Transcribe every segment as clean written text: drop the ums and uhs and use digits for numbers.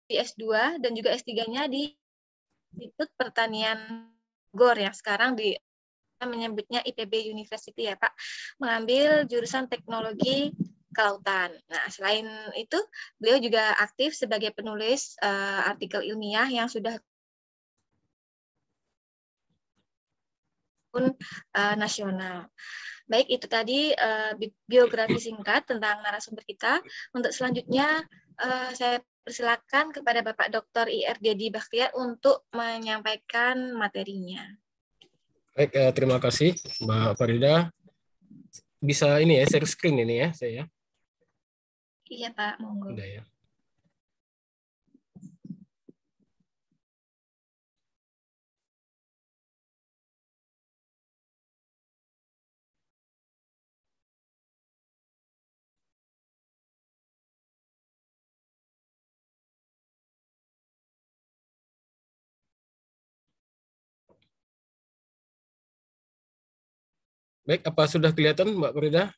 di S2 dan juga S3-nya di Institut Pertanian Bogor yang sekarang menyebutnya IPB University ya Pak, mengambil jurusan teknologi kelautan. Nah, selain itu, beliau juga aktif sebagai penulis artikel ilmiah yang sudah nasional. Baik, itu tadi biografi singkat tentang narasumber kita. Untuk selanjutnya, saya persilakan kepada Bapak Dr. IR Dedi Bakhtiar untuk menyampaikan materinya. Baik, terima kasih Mbak Farida. Bisa ini ya, share screen ini ya, saya. Iya Pak, monggo. Udah ya. Baik, apa sudah kelihatan Mbak Farida?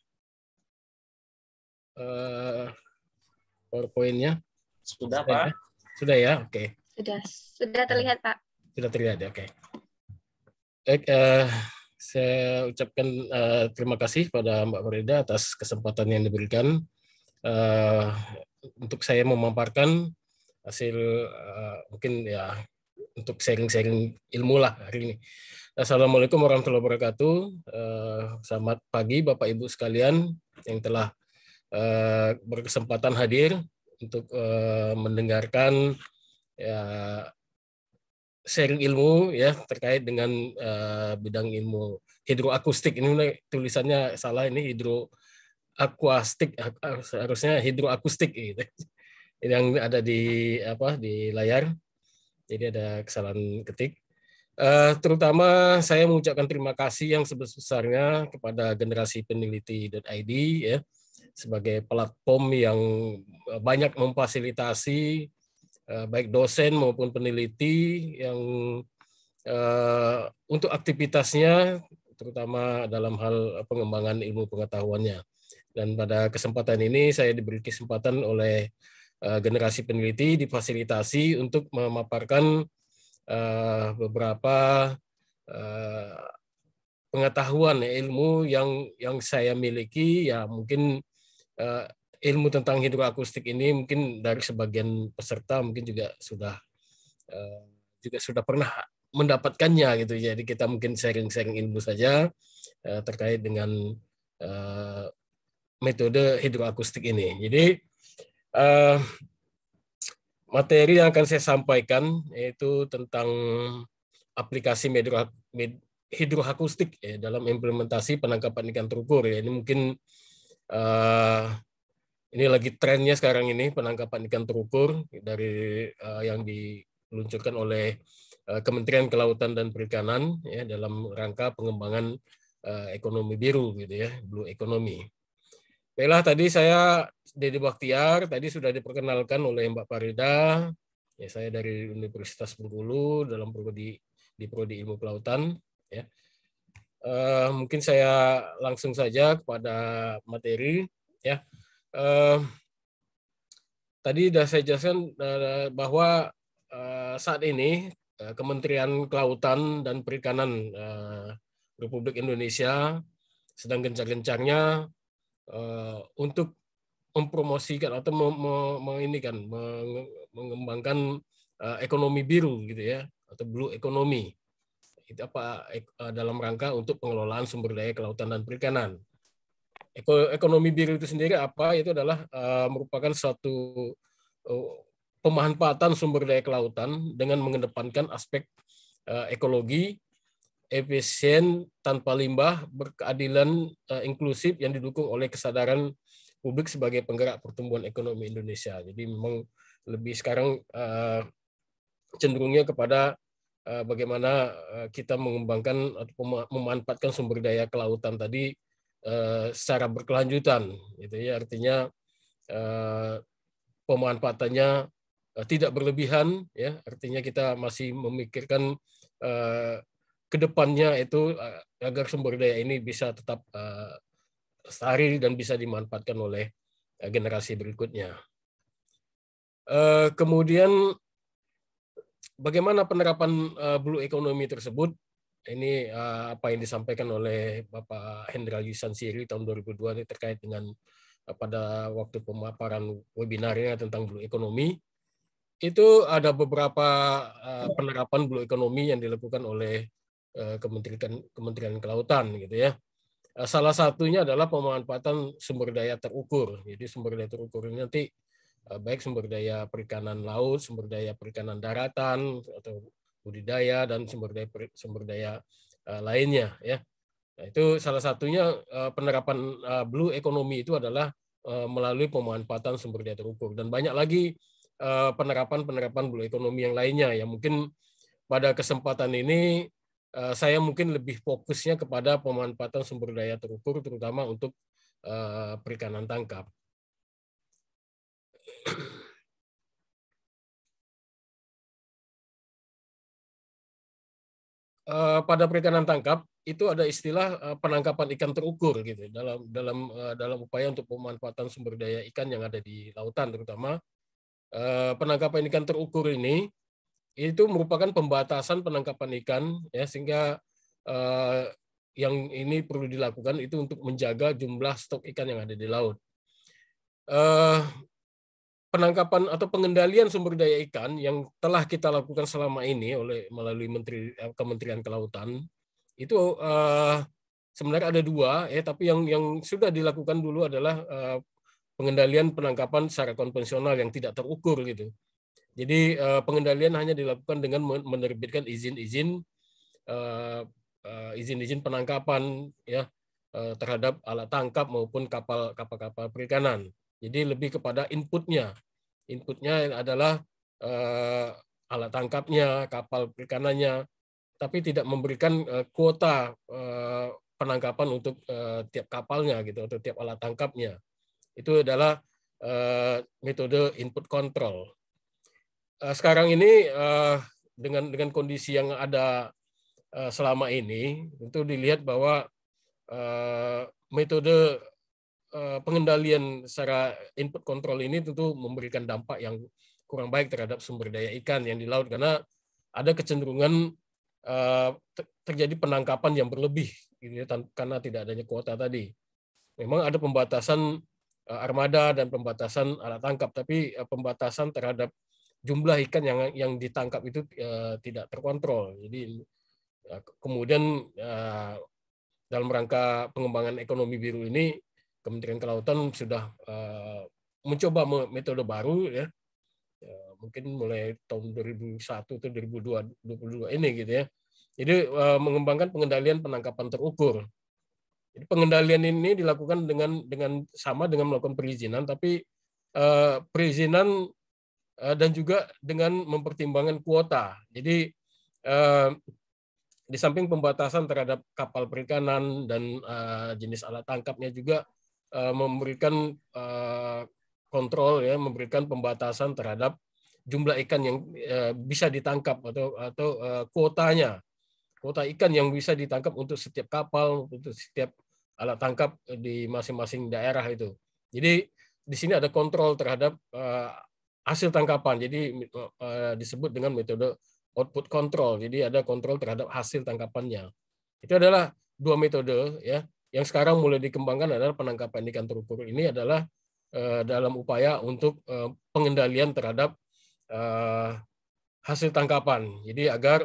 PowerPoint-nya? Sudah, Pak. Ya? Sudah ya, oke. Sudah terlihat Pak. Sudah terlihat ya, oke. Baik, saya ucapkan terima kasih pada Mbak Farida atas kesempatan yang diberikan untuk saya memaparkan hasil mungkin ya untuk sharing-sharing ilmu lah hari ini. Assalamualaikum warahmatullahi wabarakatuh. Selamat pagi Bapak Ibu sekalian yang telah berkesempatan hadir untuk mendengarkan ya, sharing ilmu ya terkait dengan bidang ilmu hidroakustik. Ini tulisannya salah, ini hidroakustik, harusnya hidroakustik gitu. Yang ada di layar. Jadi ada kesalahan ketik. Terutama saya mengucapkan terima kasih yang sebesar-besarnya kepada generasipeneliti.id ya sebagai platform yang banyak memfasilitasi baik dosen maupun peneliti yang untuk aktivitasnya terutama dalam hal pengembangan ilmu pengetahuannya. Dan pada kesempatan ini saya diberi kesempatan oleh generasi peneliti difasilitasi untuk memaparkan beberapa pengetahuan ilmu yang saya miliki ya mungkin ilmu tentang hidroakustik ini mungkin dari sebagian peserta mungkin juga sudah pernah mendapatkannya gitu. Jadi kita mungkin sharing-sharing ilmu saja terkait dengan metode hidroakustik ini. Jadi materi yang akan saya sampaikan yaitu tentang aplikasi hidroakustik ya, dalam implementasi penangkapan ikan terukur ya. Ini mungkin ini lagi trennya sekarang ini penangkapan ikan terukur dari yang diluncurkan oleh Kementerian Kelautan dan Perikanan ya dalam rangka pengembangan ekonomi biru gitu ya, blue economy. Baiklah, tadi saya Dedi Bakhtiar, tadi sudah diperkenalkan oleh Mbak Farida. Ya, saya dari Universitas Bengkulu dalam prodi Ilmu Kelautan ya. Mungkin saya langsung saja kepada materi ya. Tadi sudah saya jelaskan bahwa saat ini Kementerian Kelautan dan Perikanan Republik Indonesia sedang gencar-gencarnya untuk mempromosikan atau mengembangkan ekonomi biru gitu ya atau blue economy. Itu apa dalam rangka untuk pengelolaan sumber daya kelautan dan perikanan. Ekonomi biru itu sendiri apa? Itu adalah merupakan suatu pemanfaatan sumber daya kelautan dengan mengedepankan aspek ekologi, efisien, tanpa limbah, berkeadilan, inklusif yang didukung oleh kesadaran publik sebagai penggerak pertumbuhan ekonomi Indonesia. Jadi memang lebih sekarang cenderungnya kepada bagaimana kita mengembangkan atau memanfaatkan sumber daya kelautan tadi secara berkelanjutan, gitu ya. Artinya pemanfaatannya tidak berlebihan, ya. Artinya kita masih memikirkan kedepannya itu agar sumber daya ini bisa tetap lestari dan bisa dimanfaatkan oleh generasi berikutnya. Kemudian bagaimana penerapan blue economy tersebut? Ini apa yang disampaikan oleh Bapak Hendra Yusansiri tahun 2002 ini terkait dengan pada waktu pemaparan webinarnya tentang blue economy. Itu ada beberapa penerapan blue economy yang dilakukan oleh Kementerian Kelautan gitu ya. Salah satunya adalah pemanfaatan sumber daya terukur. Jadi sumber daya terukur ini nanti baik sumber daya perikanan laut, sumber daya perikanan daratan atau budidaya dan sumber daya lainnya ya. Nah, itu salah satunya penerapan blue economy itu adalah melalui pemanfaatan sumber daya terukur, dan banyak lagi penerapan blue economy yang lainnya yang mungkin pada kesempatan ini saya mungkin lebih fokusnya kepada pemanfaatan sumber daya terukur terutama untuk perikanan tangkap. Pada perikanan tangkap itu ada istilah penangkapan ikan terukur gitu dalam upaya untuk pemanfaatan sumber daya ikan yang ada di lautan terutama. Penangkapan ikan terukur ini itu merupakan pembatasan penangkapan ikan ya, sehingga yang ini perlu dilakukan itu untuk menjaga jumlah stok ikan yang ada di laut. Penangkapan atau pengendalian sumber daya ikan yang telah kita lakukan selama ini melalui Kementerian Kelautan itu sebenarnya ada dua ya, tapi yang sudah dilakukan dulu adalah pengendalian penangkapan secara konvensional yang tidak terukur gitu. Jadi pengendalian hanya dilakukan dengan menerbitkan izin-izin penangkapan ya terhadap alat tangkap maupun kapal-kapal perikanan. Jadi lebih kepada inputnya. Inputnya adalah alat tangkapnya, kapal perikanannya, tapi tidak memberikan kuota penangkapan untuk tiap kapalnya gitu atau tiap alat tangkapnya. Itu adalah metode input control. Sekarang ini dengan kondisi yang ada selama ini, tentu dilihat bahwa metode pengendalian secara input control ini tentu memberikan dampak yang kurang baik terhadap sumber daya ikan yang di laut, karena ada kecenderungan terjadi penangkapan yang berlebih gitu ya, karena tidak adanya kuota tadi. Memang ada pembatasan armada dan pembatasan alat tangkap, tapi pembatasan terhadap jumlah ikan yang ditangkap itu tidak terkontrol. Jadi kemudian dalam rangka pengembangan ekonomi biru ini Kementerian Kelautan sudah mencoba metode baru ya, mungkin mulai tahun 2001 atau 2022 ini gitu ya. Jadi mengembangkan pengendalian penangkapan terukur. Jadi pengendalian ini dilakukan dengan sama dengan melakukan perizinan, tapi perizinan dan juga dengan mempertimbangkan kuota. Jadi di samping pembatasan terhadap kapal perikanan dan jenis alat tangkapnya juga memberikan kontrol ya, memberikan pembatasan terhadap jumlah ikan yang bisa ditangkap atau kuotanya, kuota ikan yang bisa ditangkap untuk setiap kapal, untuk setiap alat tangkap di masing-masing daerah itu. Jadi di sini ada kontrol terhadap hasil tangkapan. Jadi disebut dengan metode output control. Jadi ada kontrol terhadap hasil tangkapannya. Itu adalah dua metode ya. Yang sekarang mulai dikembangkan adalah penangkapan ikan terukur. Ini adalah dalam upaya untuk pengendalian terhadap hasil tangkapan. Jadi agar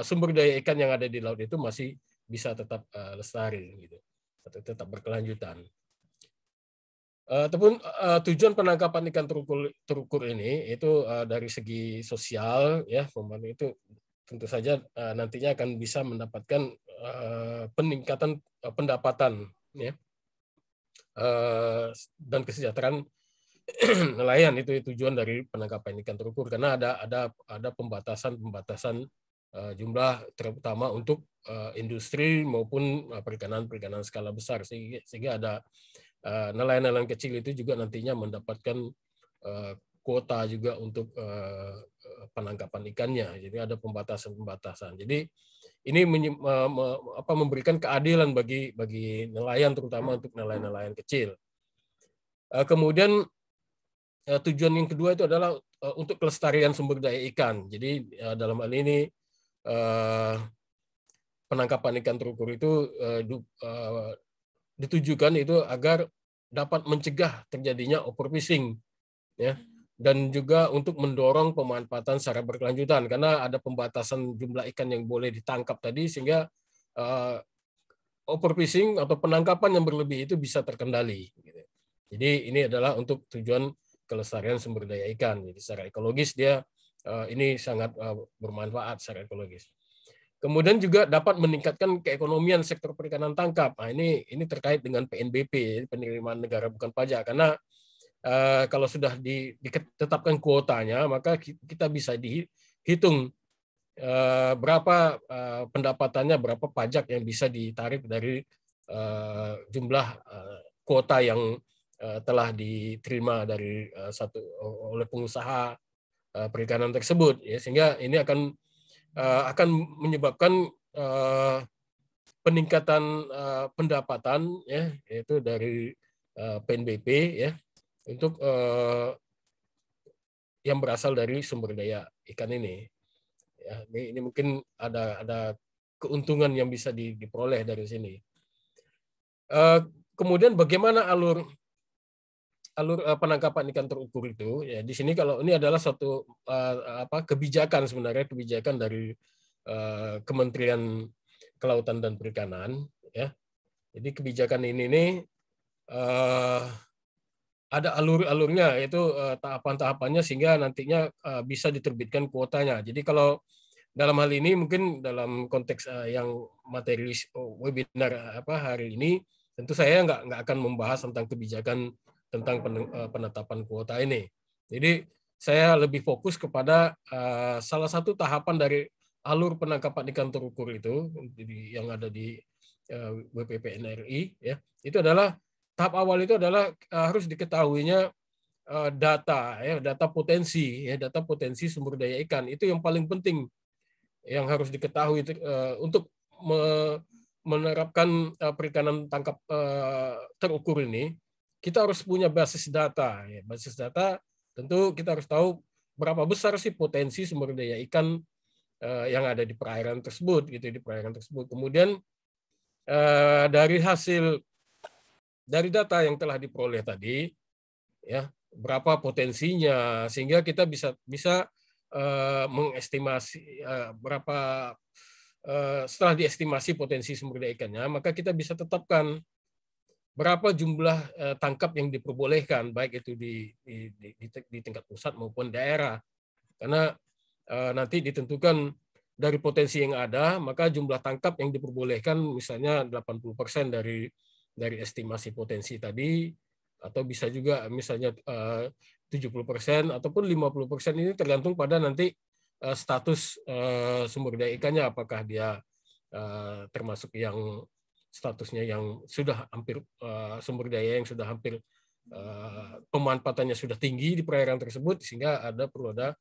sumber daya ikan yang ada di laut itu masih bisa tetap lestari gitu, atau tetap berkelanjutan. Ataupun tujuan penangkapan ikan terukur ini itu dari segi sosial ya, itu tentu saja nantinya akan bisa mendapatkan peningkatan pendapatan ya, dan kesejahteraan nelayan. Itu tujuan dari penangkapan ikan terukur, karena ada pembatasan jumlah terutama untuk industri maupun perikanan skala besar, sehingga ada nelayan-nelayan kecil itu juga nantinya mendapatkan kuota juga untuk penangkapan ikannya. Jadi ada pembatasan. Jadi ini memberikan keadilan bagi nelayan, terutama untuk nelayan-nelayan kecil. Kemudian tujuan yang kedua itu adalah untuk kelestarian sumber daya ikan. Jadi dalam hal ini penangkapan ikan terukur itu ditujukan itu agar dapat mencegah terjadinya overfishing, ya, dan juga untuk mendorong pemanfaatan secara berkelanjutan karena ada pembatasan jumlah ikan yang boleh ditangkap tadi sehingga overfishing atau penangkapan yang berlebih itu bisa terkendali. Jadi ini adalah untuk tujuan kelestarian sumber daya ikan. Jadi secara ekologis dia ini sangat bermanfaat secara ekologis. Kemudian juga dapat meningkatkan keekonomian sektor perikanan tangkap. Nah, ini terkait dengan PNBP, penerimaan negara bukan pajak. Karena kalau sudah ditetapkan kuotanya, maka kita bisa dihitung berapa pendapatannya, berapa pajak yang bisa ditarik dari jumlah kuota yang telah diterima dari oleh pengusaha perikanan tersebut, ya, sehingga ini akan menyebabkan peningkatan pendapatan, ya, yaitu dari PNBP, ya, untuk yang berasal dari sumber daya ikan ini. Ya, ini mungkin ada keuntungan yang bisa diperoleh dari sini. Kemudian bagaimana alur penangkapan ikan terukur itu, ya, di sini kalau ini adalah suatu kebijakan sebenarnya, kebijakan dari Kementerian Kelautan dan Perikanan, ya. Jadi kebijakan ini ada alur-alurnya, yaitu tahapan-tahapannya sehingga nantinya bisa diterbitkan kuotanya. Jadi kalau dalam hal ini mungkin dalam konteks yang materi webinar hari ini, tentu saya nggak akan membahas tentang kebijakan tentang penetapan kuota ini. Jadi saya lebih fokus kepada salah satu tahapan dari alur penangkapan ikan terukur itu yang ada di WPPNRI, ya. Itu adalah tahap awal itu adalah harus diketahuinya data potensi sumber daya ikan. Itu yang paling penting yang harus diketahui untuk menerapkan perikanan tangkap terukur ini. Kita harus punya basis data. Ya. Basis data tentu kita harus tahu berapa besar sih potensi sumber daya ikan yang ada di perairan tersebut, gitu, di perairan tersebut. Kemudian dari data yang telah diperoleh tadi, ya, berapa potensinya, sehingga kita bisa mengestimasi berapa setelah diestimasi potensi sumber daya ikannya, maka kita bisa tetapkan berapa jumlah tangkap yang diperbolehkan, baik itu di tingkat pusat maupun daerah. Karena nanti ditentukan dari potensi yang ada, maka jumlah tangkap yang diperbolehkan misalnya 80% dari estimasi potensi tadi, atau bisa juga misalnya 70% ataupun 50%, ini tergantung pada nanti status sumber daya ikannya, apakah dia termasuk yang statusnya yang sudah hampir sumber daya yang sudah hampir pemanfaatannya sudah tinggi di perairan tersebut, sehingga perlu ada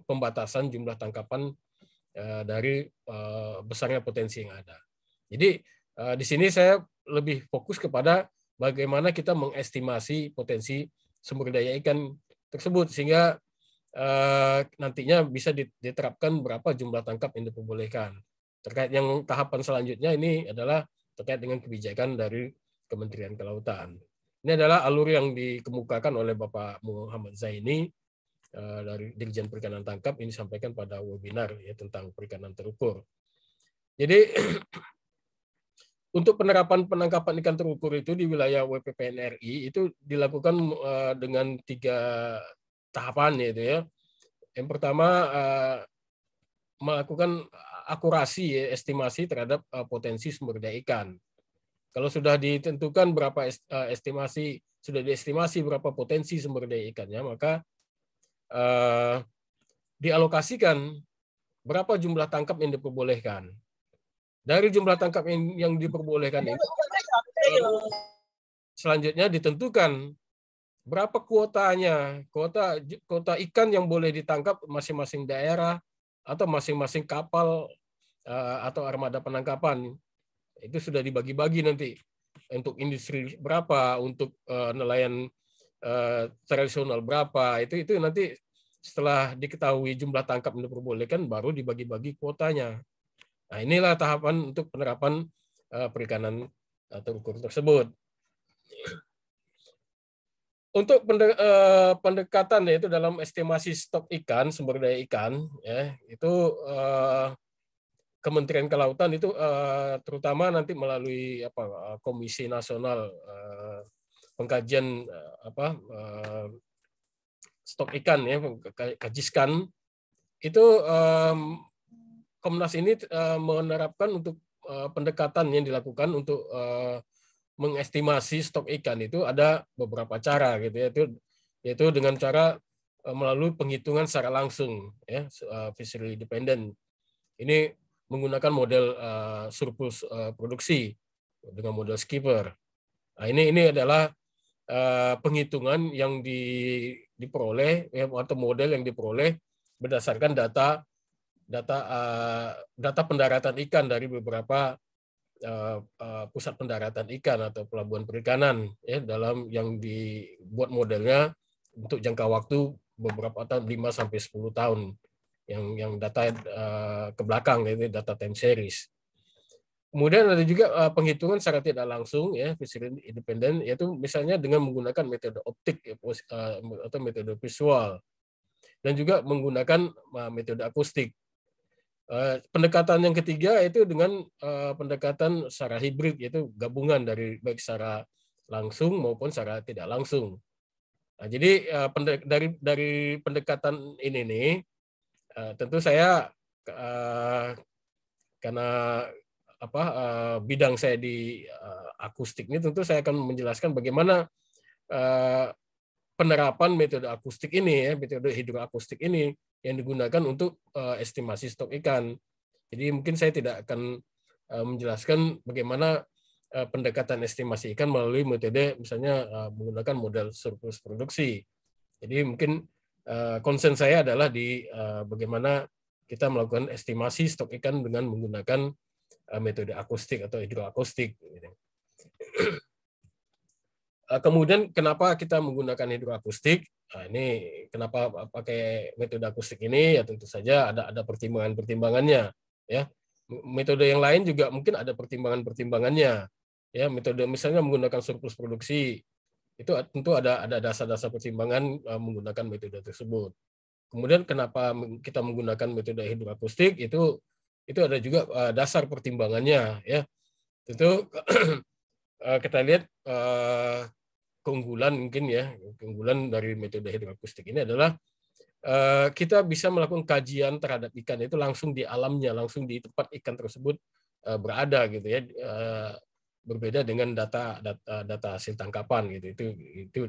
pembatasan jumlah tangkapan dari besarnya potensi yang ada. Jadi di sini saya lebih fokus kepada bagaimana kita mengestimasi potensi sumber daya ikan tersebut sehingga nantinya bisa diterapkan berapa jumlah tangkap yang diperbolehkan. Terkait yang tahapan selanjutnya ini adalah terkait dengan kebijakan dari Kementerian Kelautan. Ini adalah alur yang dikemukakan oleh Bapak Muhammad Zaini dari Dirjen Perikanan Tangkap, ini disampaikan pada webinar, ya, tentang perikanan terukur. Jadi untuk penerapan penangkapan ikan terukur itu di wilayah WPPNRI itu dilakukan dengan 3 tahapan, yaitu, ya. Yang pertama melakukan akurasi, ya, estimasi terhadap potensi sumber daya ikan. Kalau sudah ditentukan berapa sudah diestimasi berapa potensi sumber daya ikannya, maka dialokasikan berapa jumlah tangkap yang diperbolehkan. Dari jumlah tangkap yang diperbolehkan ini, selanjutnya ditentukan berapa kuotanya, kuota ikan yang boleh ditangkap masing-masing daerah atau masing-masing kapal atau armada penangkapan. Itu sudah dibagi-bagi nanti untuk industri berapa, untuk nelayan tradisional berapa, itu nanti setelah diketahui jumlah tangkap yang diperbolehkan baru dibagi-bagi kuotanya. Nah, inilah tahapan untuk penerapan perikanan terukur tersebut. Untuk pendekatan yaitu dalam estimasi stok ikan, sumber daya ikan, ya itu Kementerian Kelautan itu terutama nanti melalui Komisi Nasional Pengkajian Stok Ikan, ya Kajiskan, itu Komnas ini menerapkan untuk pendekatan yang dilakukan untuk mengestimasi stok ikan itu ada beberapa cara gitu ya, yaitu dengan cara melalui penghitungan secara langsung, ya, fishery dependent. Ini menggunakan model surplus produksi dengan model skipper. Nah, ini adalah penghitungan yang diperoleh, ya, atau model yang diperoleh berdasarkan data pendaratan ikan dari beberapa pusat pendaratan ikan atau pelabuhan perikanan, ya, dalam yang dibuat modelnya untuk jangka waktu beberapa tahun, 5 sampai 10 tahun, yang data ke belakang, itu data time series. Kemudian ada juga penghitungan secara tidak langsung, ya, fishery independent, yaitu misalnya dengan menggunakan metode optik, ya, atau metode visual, dan juga menggunakan metode akustik. Pendekatan yang ketiga itu dengan pendekatan secara hibrid, yaitu gabungan dari baik secara langsung maupun secara tidak langsung. Nah, jadi dari pendekatan ini nih, tentu saya karena bidang saya di akustik ini, tentu saya akan menjelaskan bagaimana penerapan metode akustik ini, ya, metode hidroakustik ini yang digunakan untuk estimasi stok ikan. Jadi mungkin saya tidak akan menjelaskan bagaimana pendekatan estimasi ikan melalui metode misalnya menggunakan model surplus produksi. Jadi mungkin concern saya adalah di bagaimana kita melakukan estimasi stok ikan dengan menggunakan metode akustik atau hidroakustik. Kemudian kenapa kita menggunakan hidroakustik? Nah, ini kenapa pakai metode akustik ini? Ya tentu saja ada pertimbangan-pertimbangannya, ya. Metode yang lain juga mungkin ada pertimbangan-pertimbangannya. Ya, metode misalnya menggunakan surplus produksi, itu tentu ada dasar-dasar pertimbangan menggunakan metode tersebut. Kemudian kenapa kita menggunakan metode hidroakustik, itu ada juga dasar pertimbangannya, ya. Tentu kita lihat keunggulan mungkin, ya, keunggulan dari metode hidroakustik ini adalah kita bisa melakukan kajian terhadap ikan itu langsung di alamnya, langsung di tempat ikan tersebut berada, gitu ya. Berbeda dengan data hasil tangkapan, gitu. Itu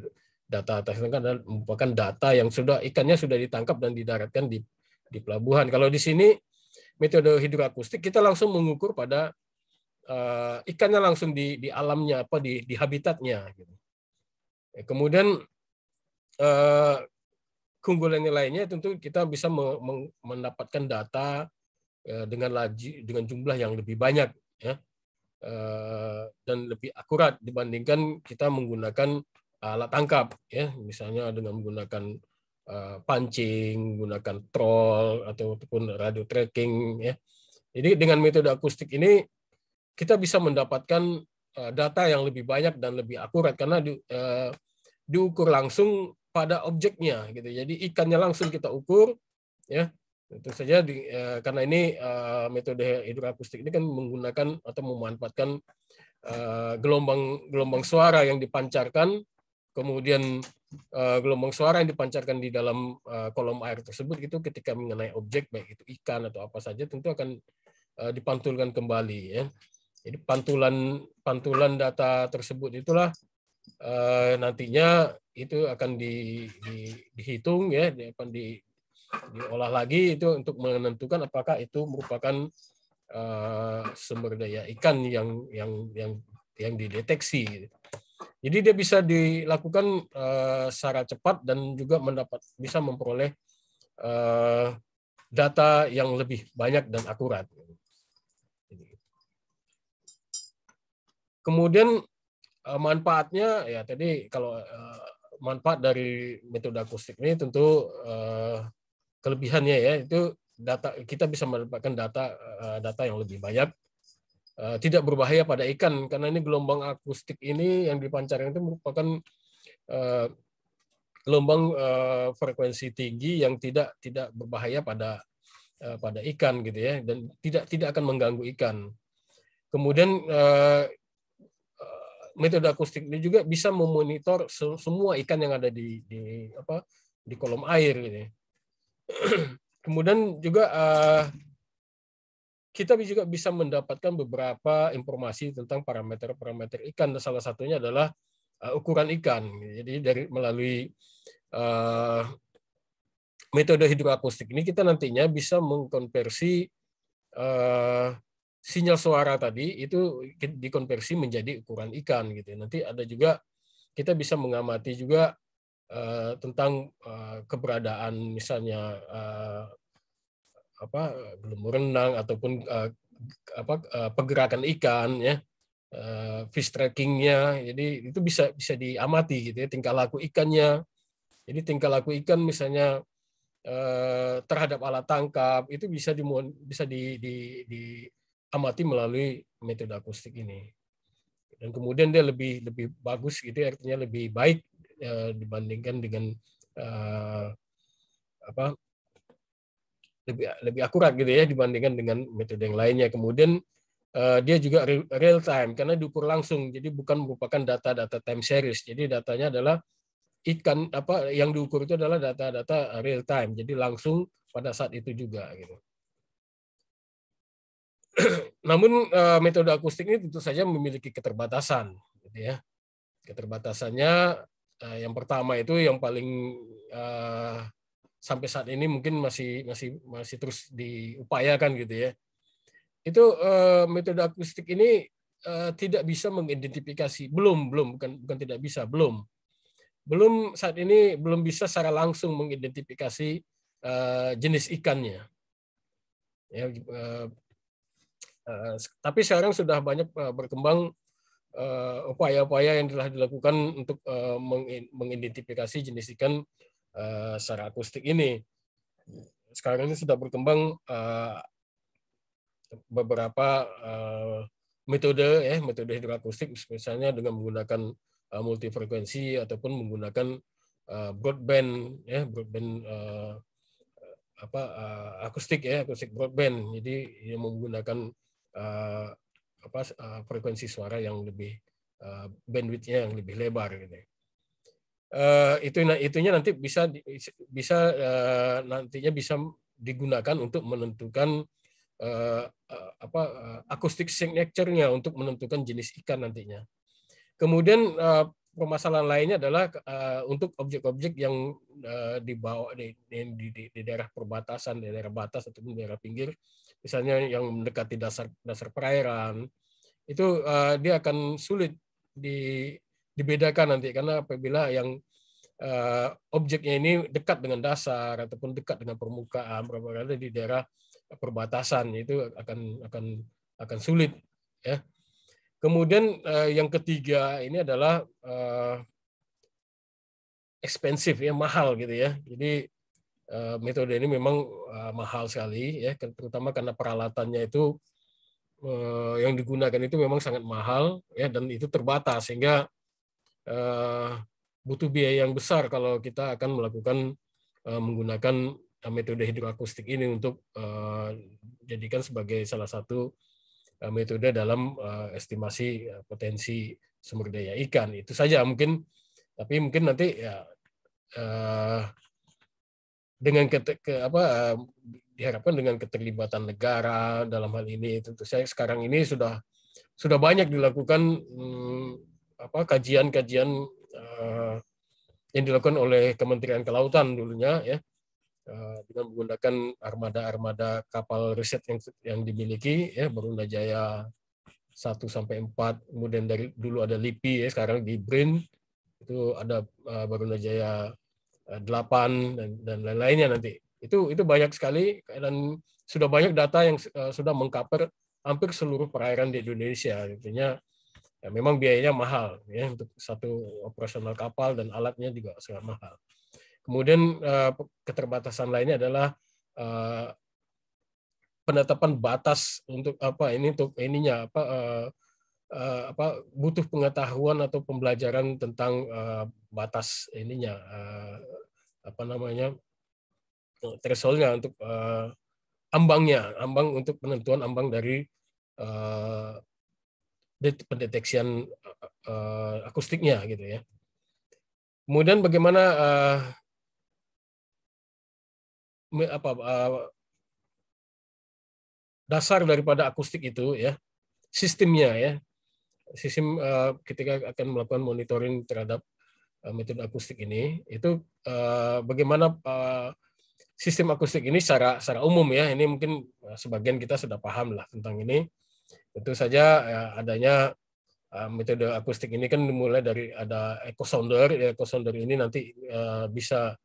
data tersebut kan merupakan data yang ikannya sudah ditangkap dan didaratkan di pelabuhan. Kalau di sini metode hidroakustik kita langsung mengukur pada ikannya langsung di alamnya, di habitatnya, gitu. Kemudian keunggulannya lainnya tentu kita bisa mendapatkan data dengan jumlah yang lebih banyak, ya, dan lebih akurat dibandingkan kita menggunakan alat tangkap, ya, misalnya dengan menggunakan pancing, menggunakan troll ataupun radio tracking, ya. Jadi dengan metode akustik ini kita bisa mendapatkan data yang lebih banyak dan lebih akurat karena diukur langsung pada objeknya, gitu. Jadi ikannya langsung kita ukur, ya. Tentu saja karena ini metode hidroakustik ini kan menggunakan atau memanfaatkan gelombang suara yang dipancarkan, kemudian gelombang suara yang dipancarkan di dalam kolom air tersebut itu ketika mengenai objek baik itu ikan atau apa saja tentu akan dipantulkan kembali, ya. Jadi pantulan data tersebut itulah nantinya itu akan dihitung, ya, akan diolah lagi itu untuk menentukan apakah itu merupakan sumber daya ikan yang dideteksi. Jadi dia bisa dilakukan secara cepat dan juga bisa memperoleh data yang lebih banyak dan akurat. Kemudian manfaatnya, ya tadi kalau manfaat dari metode akustik ini tentu kelebihannya ya itu data kita bisa mendapatkan data yang lebih banyak, tidak berbahaya pada ikan karena ini gelombang akustik ini yang dipancarkan itu merupakan gelombang frekuensi tinggi yang tidak berbahaya pada ikan gitu ya, dan tidak akan mengganggu ikan. Kemudian metode akustik ini juga bisa memonitor semua ikan yang ada di kolom air gitu. Kemudian juga kita juga bisa mendapatkan beberapa informasi tentang parameter-parameter ikan. Salah satunya adalah ukuran ikan. Jadi melalui metode hidroakustik ini kita nantinya bisa mengkonversi sinyal suara tadi itu dikonversi menjadi ukuran ikan gitu. Nanti ada juga kita bisa mengamati juga tentang keberadaan misalnya gelembung renang ataupun pergerakan ikan ya, fish trackingnya. Jadi itu bisa diamati gitu ya, tingkah laku ikannya. Jadi tingkah laku ikan misalnya terhadap alat tangkap itu bisa diamati melalui metode akustik ini. Dan kemudian dia lebih bagus gitu, artinya lebih baik dibandingkan dengan lebih akurat gitu ya dibandingkan dengan metode yang lainnya. Kemudian dia juga real time karena diukur langsung, jadi bukan merupakan data time series. Jadi datanya adalah ikan yang diukur itu adalah data real time, jadi langsung pada saat itu juga gitu. Namun metode akustik ini tentu saja memiliki keterbatasan gitu ya. Keterbatasannya yang pertama itu yang paling sampai saat ini mungkin masih terus diupayakan gitu ya. Itu metode akustik ini tidak bisa mengidentifikasi, bukan tidak bisa, belum saat ini belum bisa secara langsung mengidentifikasi jenis ikannya. Ya, tapi sekarang sudah banyak berkembang upaya-upaya yang telah dilakukan untuk mengidentifikasi jenis ikan secara akustik ini. Sekarang ini sudah berkembang beberapa metode hidroakustik, misalnya dengan menggunakan multifrekuensi ataupun menggunakan broadband ya, akustik ya, akustik broadband. Jadi yang menggunakan frekuensi suara yang lebih bandwidth-nya yang lebih lebar gitu. Itunya nanti bisa nantinya bisa digunakan untuk menentukan akustik signature-nya untuk menentukan jenis ikan nantinya. Kemudian permasalahan lainnya adalah untuk objek-objek yang dibawa di daerah perbatasan, di daerah batas ataupun daerah pinggir, misalnya yang mendekati dasar perairan, itu dia akan sulit dibedakan nanti, karena apabila yang objeknya ini dekat dengan dasar ataupun dekat dengan permukaan, berada di daerah perbatasan, itu akan sulit ya. Kemudian yang ketiga ini adalah ekspensif ya, mahal gitu ya. Jadi metode ini memang mahal sekali ya, terutama karena peralatannya itu yang digunakan itu memang sangat mahal ya, dan itu terbatas sehingga butuh biaya yang besar kalau kita akan melakukan menggunakan metode hidroakustik ini untuk jadikan sebagai salah satu metode dalam estimasi potensi sumber daya ikan. Itu saja mungkin, tapi mungkin nanti ya dengan diharapkan dengan keterlibatan negara dalam hal ini. Tentu saya sekarang ini sudah banyak dilakukan kajian-kajian yang dilakukan oleh Kementerian Kelautan dulunya ya, dengan menggunakan armada kapal riset yang dimiliki ya, Barunajaya 1-4, kemudian dari dulu ada LIPI ya, sekarang di BRIN itu ada Barunajaya 8 dan lain-lainnya nanti. Itu banyak sekali, dan sudah banyak data yang sudah mengcover hampir seluruh perairan di Indonesia. Artinya Ya, memang biayanya mahal ya untuk satu operasional kapal dan alatnya juga sangat mahal. Kemudian keterbatasan lainnya adalah penetapan batas untuk untuk ininya butuh pengetahuan atau pembelajaran tentang batas ininya thresholdnya untuk ambang untuk penentuan ambang dari pendeteksian akustiknya gitu ya. Kemudian bagaimana dasar daripada akustik itu ya, sistemnya ya, sistem ketika akan melakukan monitoring terhadap metode akustik ini itu bagaimana sistem akustik ini secara umum ya, ini mungkin sebagian kita sudah paham lah tentang ini. Tentu saja ya, adanya metode akustik ini kan dimulai dari ada echo sounder. Echo sounder ini nanti bisa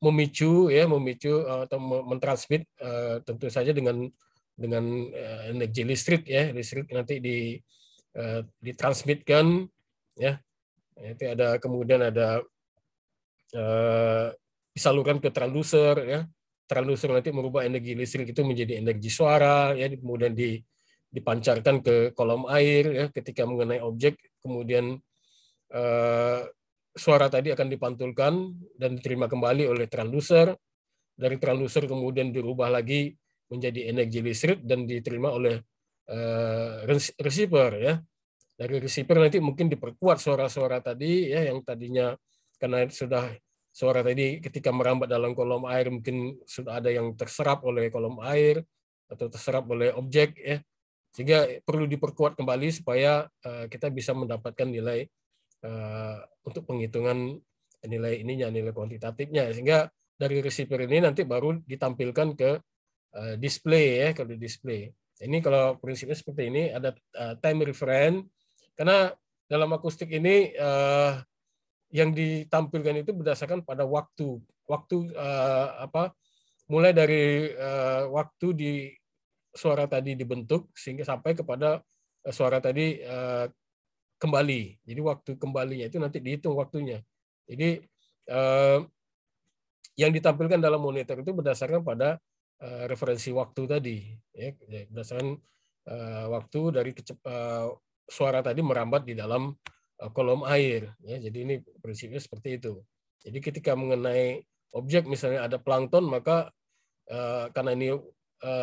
memicu atau mentransmit tentu saja dengan energi listrik ya, listrik nanti ditransmitkan ya. Itu ada kemudian ada disalurkan ke transducer ya. Transducer nanti merubah energi listrik itu menjadi energi suara ya, kemudian dipancarkan ke kolom air ya ketika mengenai objek, kemudian suara tadi akan dipantulkan dan diterima kembali oleh transducer. Dari transducer kemudian dirubah lagi menjadi energi listrik dan diterima oleh receiver ya. Dari receiver nanti mungkin diperkuat suara-suara tadi ya, yang tadinya karena sudah suara tadi ketika merambat dalam kolom air mungkin sudah ada yang terserap oleh kolom air atau terserap oleh objek ya, sehingga perlu diperkuat kembali supaya kita bisa mendapatkan nilai untuk penghitungan nilai kuantitatifnya, sehingga dari receiver ini nanti baru ditampilkan ke display ya, kalau display. Ini kalau prinsipnya seperti ini, ada time reference karena dalam akustik ini yang ditampilkan itu berdasarkan pada waktu mulai dari waktu di suara tadi dibentuk sehingga sampai kepada suara tadi kembali. Jadi waktu kembalinya itu nanti dihitung waktunya. Jadi yang ditampilkan dalam monitor itu berdasarkan pada referensi waktu tadi ya, berdasarkan waktu dari suara tadi merambat di dalam kolom air ya. Jadi ini prinsipnya seperti itu. Jadi ketika mengenai objek misalnya ada plankton, maka karena ini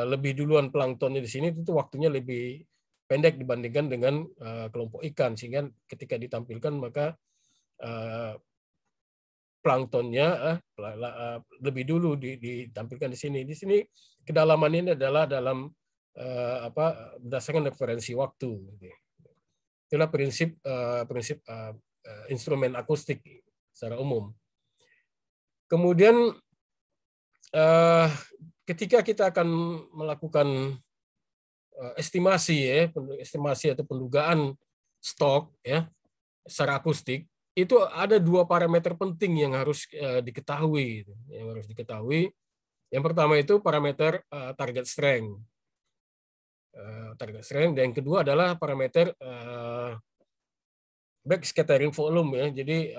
lebih duluan planktonnya di sini, itu waktunya lebih pendek dibandingkan dengan kelompok ikan, sehingga ketika ditampilkan maka planktonnya lebih dulu ditampilkan di sini. Di sini kedalamannya adalah dalam berdasarkan referensi waktu. Itulah prinsip instrumen akustik secara umum. Kemudian ketika kita akan melakukan estimasi atau pendugaan stok ya secara akustik, itu ada dua parameter penting yang harus diketahui. Yang pertama itu parameter target strength. Dan yang kedua adalah parameter backscattering volume ya. Jadi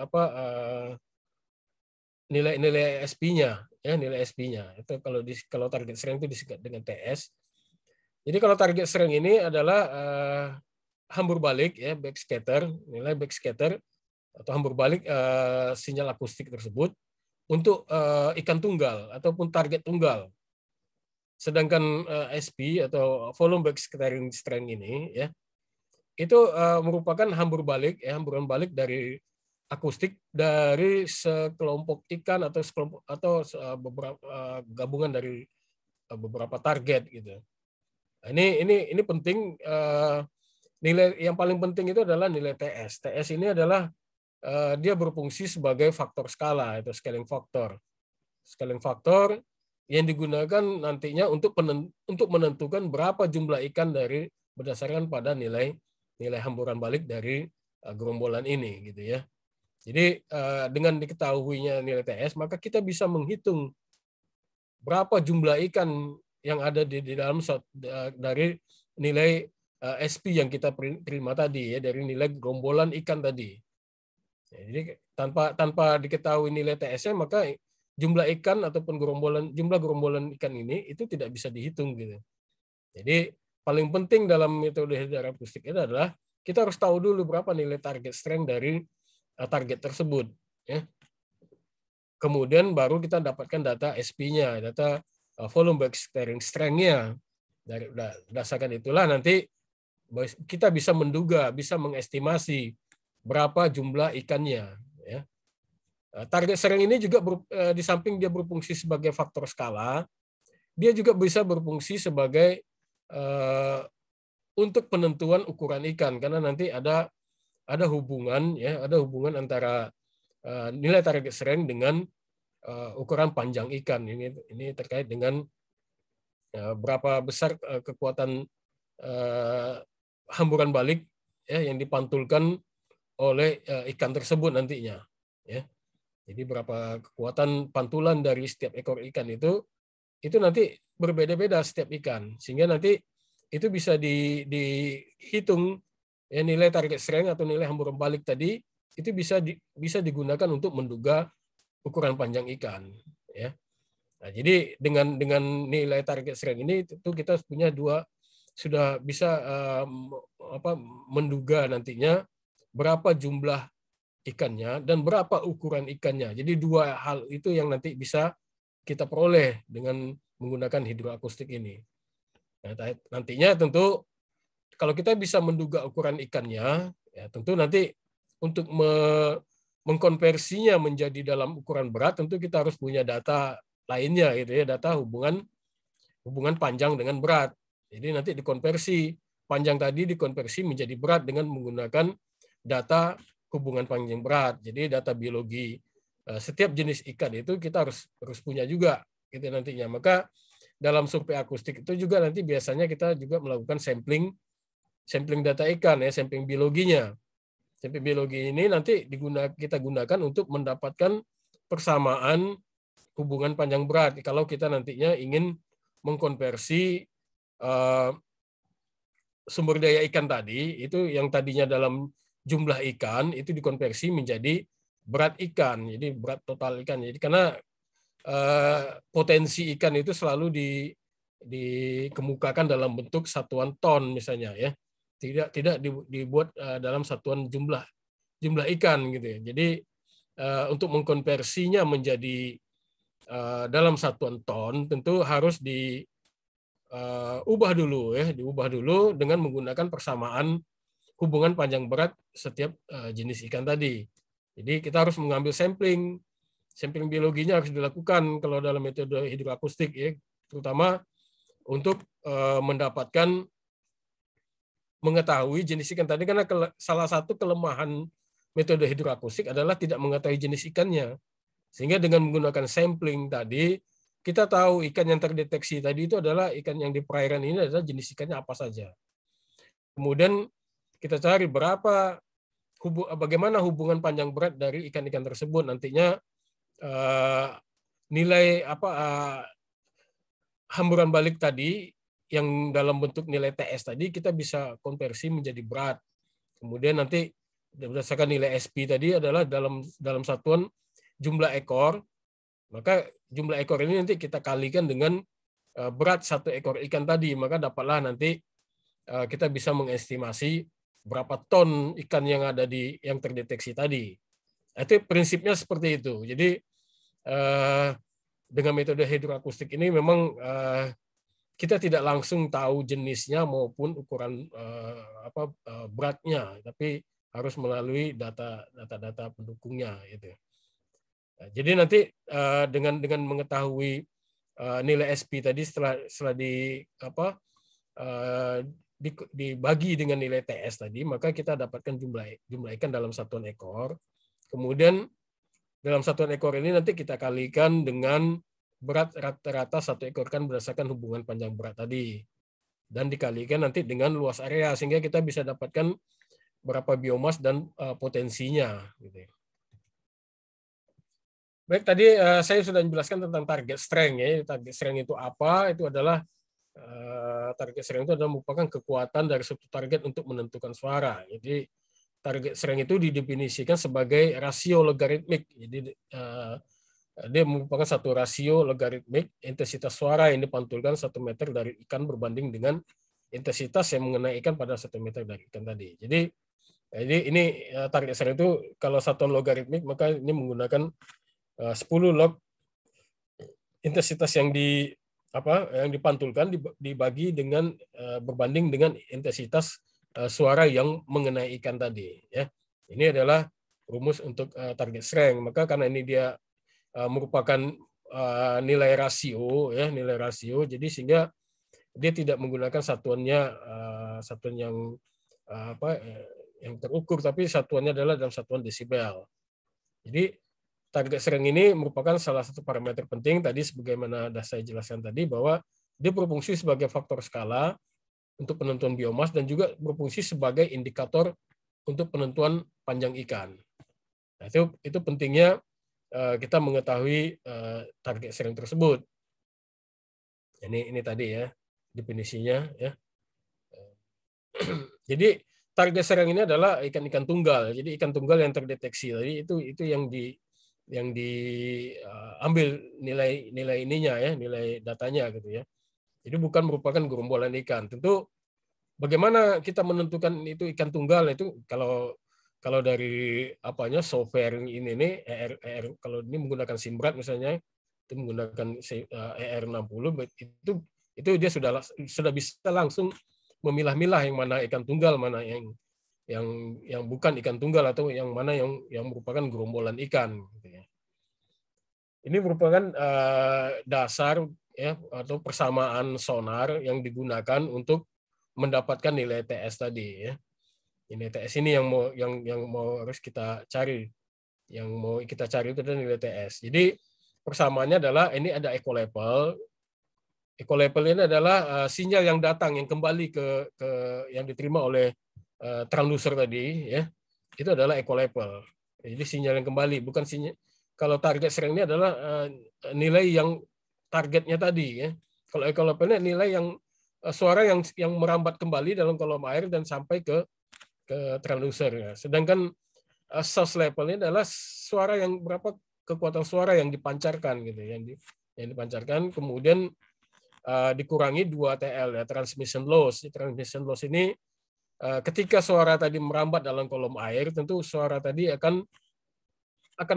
nilai SP-nya ya, nilai SP-nya. Itu kalau target strength itu disingkat dengan TS. Jadi kalau target strength ini adalah hambur balik ya, nilai backscatter atau hambur balik sinyal akustik tersebut untuk ikan tunggal ataupun target tunggal. Sedangkan SP atau volume backscattering strength ini ya, itu merupakan hamburan balik dari akustik dari sekelompok ikan atau beberapa gabungan dari beberapa target gitu. Nah, ini penting. Nilai yang paling penting itu adalah nilai TS. TS ini adalah dia berfungsi sebagai faktor skala atau scaling factor. Scaling factor yang digunakan nantinya untuk menentukan berapa jumlah ikan dari berdasarkan pada nilai hamburan balik dari gerombolan ini gitu ya. Jadi dengan diketahuinya nilai TS, maka kita bisa menghitung berapa jumlah ikan yang ada di dalam dari nilai SP yang kita terima tadi ya, dari nilai gerombolan ikan tadi. Ya, jadi tanpa diketahui nilai TS-nya, maka jumlah ikan ataupun jumlah gerombolan ikan ini itu tidak bisa dihitung gitu. Jadi paling penting dalam metode hidroakustik itu adalah kita harus tahu dulu berapa nilai target strength dari target tersebut ya. Kemudian baru kita dapatkan data SP-nya, data volume bearing strength-nya. Dari berdasarkan itulah nanti kita bisa menduga, bisa mengestimasi berapa jumlah ikannya ya. Target strength ini juga di samping dia berfungsi sebagai faktor skala, dia juga bisa berfungsi sebagai untuk penentuan ukuran ikan, karena nanti ada hubungan ya, ada hubungan antara nilai target strength dengan ukuran panjang ikan. Ini terkait dengan berapa besar kekuatan hamburan balik ya yang dipantulkan oleh ikan tersebut nantinya ya. Jadi berapa kekuatan pantulan dari setiap ekor ikan itu nanti berbeda-beda setiap ikan, sehingga nanti itu bisa dihitung ya, nilai target strength atau nilai hamburan balik tadi itu bisa digunakan untuk menduga ukuran panjang ikan ya. Nah, jadi dengan nilai target strength ini itu kita sudah bisa menduga nantinya berapa jumlah ikannya dan berapa ukuran ikannya. Jadi dua hal itu yang nanti bisa kita peroleh dengan menggunakan hidroakustik ini. Nah, nantinya tentu kalau kita bisa menduga ukuran ikannya, ya tentu nanti untuk mengkonversinya menjadi dalam ukuran berat, tentu kita harus punya data lainnya gitu ya, data hubungan panjang dengan berat. Jadi nanti dikonversi, panjang tadi dikonversi menjadi berat dengan menggunakan data hubungan panjang berat. Jadi data biologi setiap jenis ikan itu kita harus punya juga gitu nantinya. Maka dalam survei akustik itu juga nanti biasanya kita juga melakukan sampling data ikan ya, sampling biologinya. Sampling biologi ini nanti kita gunakan untuk mendapatkan persamaan hubungan panjang berat. Kalau kita nantinya ingin mengkonversi sumber daya ikan tadi, itu yang tadinya dalam jumlah ikan itu dikonversi menjadi berat ikan, jadi berat total ikan. Jadi karena potensi ikan itu selalu dikemukakan dalam bentuk satuan ton misalnya ya, tidak dibuat dalam satuan jumlah ikan gitu ya. Jadi untuk mengkonversinya menjadi dalam satuan ton tentu harus diubah dulu dengan menggunakan persamaan hubungan panjang berat setiap jenis ikan tadi. Jadi kita harus mengambil sampling biologinya harus dilakukan kalau dalam metode hidroakustik ya, terutama untuk mendapatkan mengetahui jenis ikan tadi, karena salah satu kelemahan metode hidroakustik adalah tidak mengetahui jenis ikannya. Sehingga dengan menggunakan sampling tadi, kita tahu ikan yang terdeteksi tadi itu adalah ikan yang di perairan ini adalah jenis ikannya apa saja. Kemudian kita cari bagaimana hubungan panjang berat dari ikan-ikan tersebut, nantinya nilai hamburan balik tadi yang dalam bentuk nilai TS tadi kita bisa konversi menjadi berat. Kemudian nanti berdasarkan nilai SP tadi adalah dalam satuan jumlah ekor, maka jumlah ekor ini nanti kita kalikan dengan berat satu ekor ikan tadi, maka dapatlah nanti kita bisa mengestimasi berapa ton ikan yang ada yang terdeteksi tadi. Itu prinsipnya seperti itu. Jadi dengan metode hidroakustik ini memang kita tidak langsung tahu jenisnya maupun ukuran beratnya, tapi harus melalui data pendukungnya gitu. Nah, jadi nanti dengan mengetahui nilai SP tadi setelah dibagi dengan nilai TS tadi, maka kita dapatkan jumlah ikan dalam satuan ekor. Kemudian dalam satuan ekor ini nanti kita kalikan dengan berat rata-rata satu ekor ikan berdasarkan hubungan panjang berat tadi, dan dikalikan nanti dengan luas area sehingga kita bisa dapatkan berapa biomas dan potensinya gitu. Baik, tadi saya sudah menjelaskan tentang target strength ya. Target strength itu apa? Itu adalah target strength itu adalah merupakan kekuatan dari suatu target untuk menentukan suara. Jadi target strength itu didefinisikan sebagai rasio logaritmik. Jadi dia merupakan satu rasio logaritmik intensitas suara yang dipantulkan 1 meter dari ikan berbanding dengan intensitas yang mengenai ikan pada 1 meter dari ikan tadi. Jadi ini target strength itu kalau satuan logaritmik maka ini menggunakan 10 log intensitas yang dipantulkan dibagi dengan berbanding dengan intensitas suara yang mengenai ikan tadi, ya. Ini adalah rumus untuk target strength. Maka karena ini dia merupakan nilai rasio, ya, nilai rasio, jadi sehingga dia tidak menggunakan satuannya satuan yang terukur, tapi satuannya adalah dalam satuan desibel. Jadi target strength ini merupakan salah satu parameter penting tadi sebagaimana sudah saya jelaskan tadi, bahwa dia berfungsi sebagai faktor skala untuk penentuan biomas dan juga berfungsi sebagai indikator untuk penentuan panjang ikan. Nah, itu pentingnya kita mengetahui target strength tersebut. Ini tadi ya definisinya, ya. Jadi target strength ini adalah ikan-ikan tunggal. Jadi ikan tunggal yang terdeteksi tadi itu yang diambil nilai ininya, ya, nilai datanya gitu, ya. Jadi bukan merupakan gerombolan ikan. Tentu bagaimana kita menentukan itu ikan tunggal itu kalau dari software ini nih kalau ini menggunakan SIMBRAT misalnya, itu menggunakan ER60, itu dia sudah bisa langsung memilah-milah yang mana ikan tunggal, mana yang bukan ikan tunggal, atau yang mana yang merupakan gerombolan ikan, gitu, ya. Ini merupakan dasar, ya, atau persamaan sonar yang digunakan untuk mendapatkan nilai TS tadi, ya. Nilai TS ini yang mau harus kita cari. Yang mau kita cari itu adalah nilai TS. Jadi persamaannya adalah ini ada echo level. Echo level ini adalah sinyal yang datang, yang kembali ke yang diterima oleh transducer tadi, ya. Itu adalah echo level. Jadi sinyal yang kembali, bukan sinyal. Kalau target strength ini adalah nilai yang targetnya tadi, ya. Kalau echo level ini nilai yang suara yang merambat kembali dalam kolom air dan sampai ke transducer, ya. Sedangkan source level ini adalah suara yang berapa kekuatan suara yang dipancarkan, gitu, yang dipancarkan, kemudian dikurangi 2 TL, ya, transmission loss. Transmission loss ini ketika suara tadi merambat dalam kolom air, tentu suara tadi akan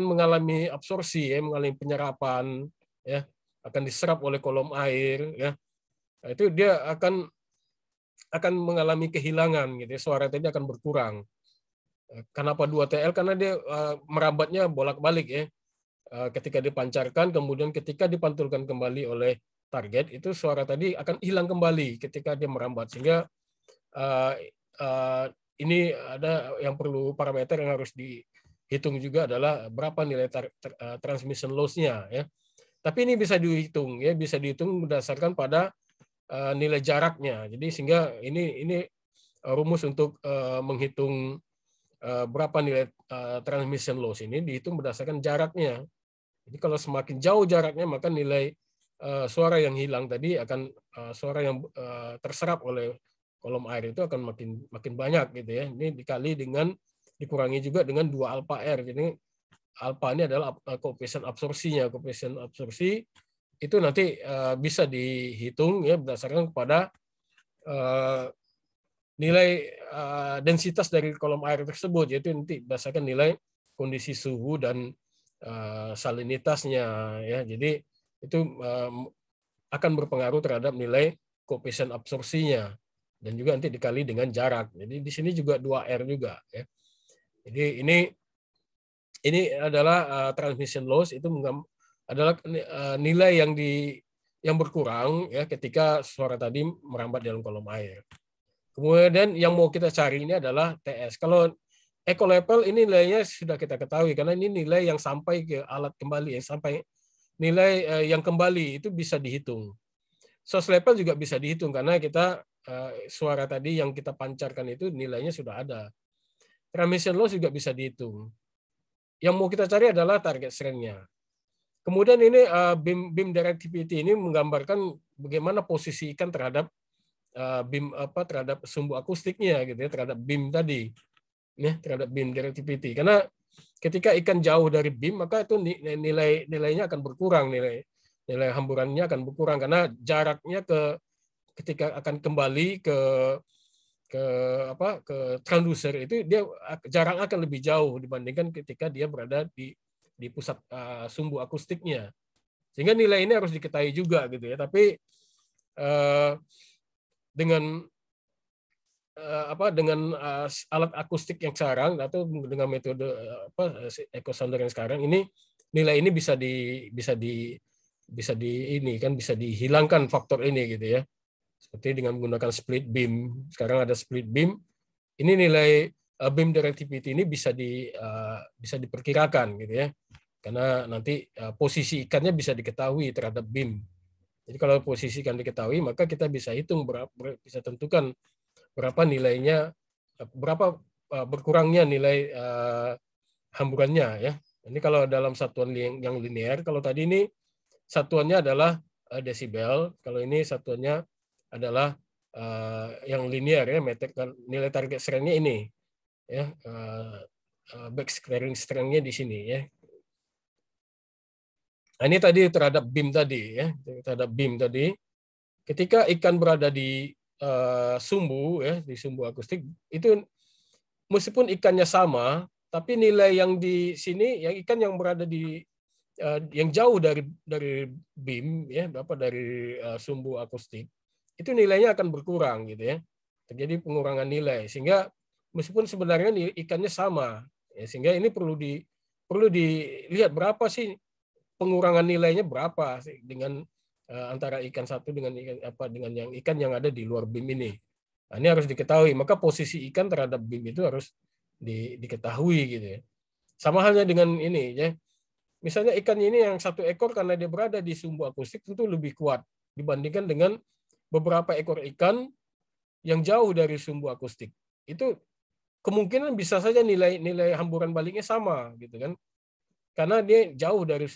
mengalami absorpsi, ya, mengalami penyerapan, ya, akan diserap oleh kolom air, ya. Nah, itu dia akan mengalami kehilangan, gitu, ya. Suara tadi akan berkurang. Kenapa 2 TL? Karena dia merambatnya bolak-balik, ya. Ketika dipancarkan, kemudian ketika dipantulkan kembali oleh target, itu suara tadi akan hilang kembali ketika dia merambat. Sehingga ini ada yang perlu parameter yang harus dihitung juga adalah berapa nilai transmission loss-nya, ya. Tapi ini bisa dihitung, ya, bisa dihitung berdasarkan pada nilai jaraknya. Jadi sehingga ini rumus untuk menghitung berapa nilai transmission loss ini dihitung berdasarkan jaraknya. Jadi kalau semakin jauh jaraknya, maka nilai suara yang hilang tadi akan suara yang terserap oleh kolom air itu akan makin banyak, gitu, ya. Ini dikurangi juga dengan 2 alpha R. Jadi alpha ini adalah koefisien absorpsinya. Koefisien absorpsi itu nanti bisa dihitung, ya, berdasarkan kepada nilai densitas dari kolom air tersebut, yaitu nanti berdasarkan nilai kondisi suhu dan salinitasnya, ya. Jadi itu akan berpengaruh terhadap nilai koefisien absorpsinya, dan juga nanti dikali dengan jarak. Jadi di sini juga 2R juga, ya. Jadi ini adalah transmission loss, itu adalah nilai yang berkurang, ya, ketika suara tadi merambat dalam kolom air. Kemudian yang mau kita cari ini adalah TS. Kalau echo level ini nilainya sudah kita ketahui, karena ini nilai yang sampai ke alat kembali, sampai nilai yang kembali itu bisa dihitung. Source level juga bisa dihitung karena kita suara tadi yang kita pancarkan itu nilainya sudah ada. Transmission loss juga bisa dihitung. Yang mau kita cari adalah target strength-nya. Kemudian ini beam directivity ini menggambarkan bagaimana posisi ikan terhadap terhadap sumbu akustiknya gitu ya, terhadap beam tadi, ya, terhadap beam directivity. Karena ketika ikan jauh dari beam maka itu nilainya akan berkurang, nilai hamburannya akan berkurang karena jaraknya ketika akan kembali ke transducer itu dia jarak akan lebih jauh dibandingkan ketika dia berada di pusat sumbu akustiknya. Sehingga nilai ini harus diketahui juga gitu ya. Tapi dengan alat akustik yang sekarang atau dengan metode echo sounder yang sekarang ini, nilai ini bisa dihilangkan faktor ini gitu ya. Seperti dengan menggunakan split beam. Sekarang ada split beam. Ini nilai beam directivity ini bisa diperkirakan gitu ya. Karena nanti posisi ikannya bisa diketahui terhadap beam. Jadi kalau posisi ikan diketahui, maka kita bisa hitung bisa tentukan berapa nilainya, berapa berkurangnya nilai hamburannya ya. Ini kalau dalam satuan yang linear. Kalau tadi ini satuannya adalah desibel. Kalau ini satuannya adalah yang linear ya, nilai target strength-nya ini ya, back scattering strength-nya di sini ya. Nah, ini tadi terhadap beam tadi ya, terhadap beam tadi. Ketika ikan berada di sumbu ya, di sumbu akustik itu meskipun ikannya sama, tapi nilai yang di sini, yang ikan yang berada di yang jauh dari beam ya, dari sumbu akustik, itu nilainya akan berkurang gitu ya. Terjadi pengurangan nilai sehingga meskipun sebenarnya ikannya sama ya, sehingga ini perlu dilihat berapa sih pengurangan nilainya berapa sih dengan antara ikan satu dengan ikan yang ada di luar beam ini. Nah, ini harus diketahui. Maka posisi ikan terhadap beam itu harus diketahui gitu ya. Sama halnya dengan ini ya. Misalnya ikan ini yang satu ekor karena dia berada di sumbu akustik tentu lebih kuat dibandingkan dengan beberapa ekor ikan yang jauh dari sumbu akustik. Itu kemungkinan bisa saja nilai hamburan baliknya sama gitu kan. Karena dia jauh dari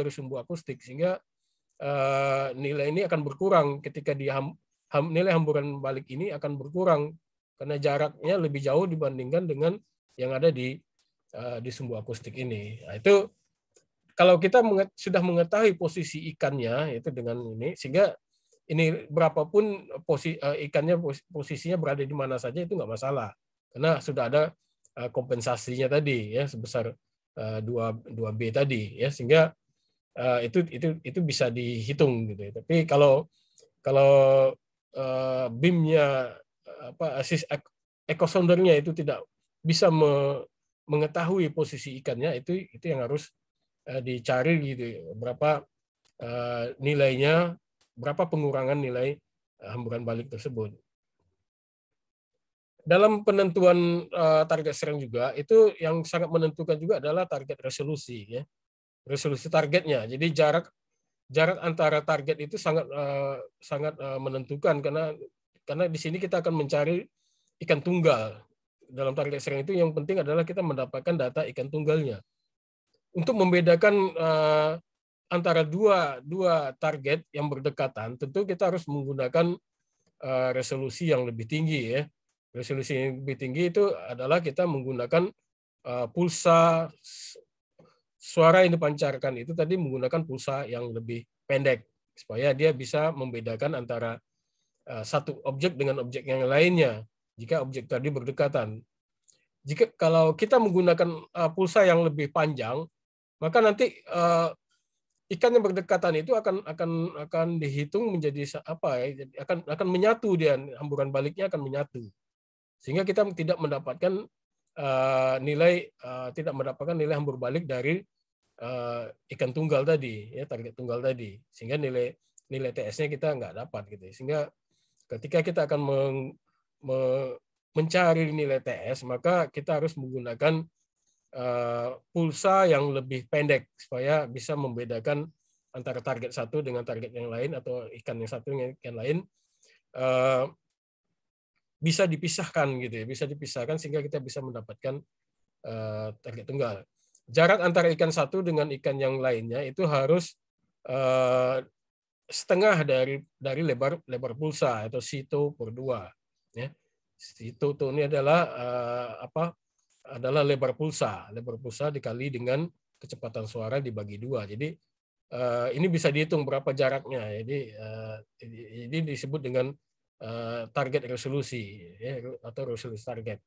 sumbu akustik sehingga nilai ini akan berkurang ketika nilai hamburan balik ini akan berkurang karena jaraknya lebih jauh dibandingkan dengan yang ada di sumbu akustik ini. Nah, itu kalau kita sudah mengetahui posisi ikannya itu dengan ini, sehingga ini berapapun ikannya posisinya berada di mana saja itu nggak masalah karena sudah ada kompensasinya tadi ya sebesar 2B tadi ya, sehingga itu bisa dihitung gitu ya. Tapi kalau beamnya echo soundernya itu tidak bisa mengetahui posisi ikannya, itu yang harus dicari gitu ya. Berapa nilainya, berapa pengurangan nilai hamburan balik tersebut. Dalam penentuan target strength juga itu yang sangat menentukan juga adalah target resolusi ya. Resolusi targetnya. Jadi jarak antara target itu sangat menentukan karena di sini kita akan mencari ikan tunggal. Dalam target strength itu yang penting adalah kita mendapatkan data ikan tunggalnya. Untuk membedakan antara dua target yang berdekatan, tentu kita harus menggunakan resolusi yang lebih tinggi ya. Resolusi yang lebih tinggi itu adalah kita menggunakan pulsa suara yang dipancarkan itu tadi menggunakan pulsa yang lebih pendek supaya dia bisa membedakan antara satu objek dengan objek yang lainnya jika objek tadi berdekatan. Jika kalau kita menggunakan pulsa yang lebih panjang, maka nanti ikan yang berdekatan itu akan dihitung menjadi akan menyatu, dia hamburan baliknya akan menyatu. Sehingga kita tidak mendapatkan nilai hambur balik dari ikan tunggal tadi ya, target tunggal tadi, sehingga nilai TS-nya kita nggak dapat gitu. Sehingga ketika kita akan mencari nilai TS, maka kita harus menggunakan pulsa yang lebih pendek supaya bisa membedakan antara target satu dengan target yang lain atau ikan yang satu dengan ikan lain bisa dipisahkan gitu ya, bisa dipisahkan sehingga kita bisa mendapatkan target tunggal. jarak antara ikan satu dengan ikan yang lainnya itu harus setengah dari lebar pulsa atau sito per 2. Ya. Sito ini adalah adalah lebar pulsa. Lebar pulsa dikali dengan kecepatan suara dibagi 2. Jadi ini bisa dihitung berapa jaraknya. Jadi disebut dengan target resolusi, ya, atau resolusi target.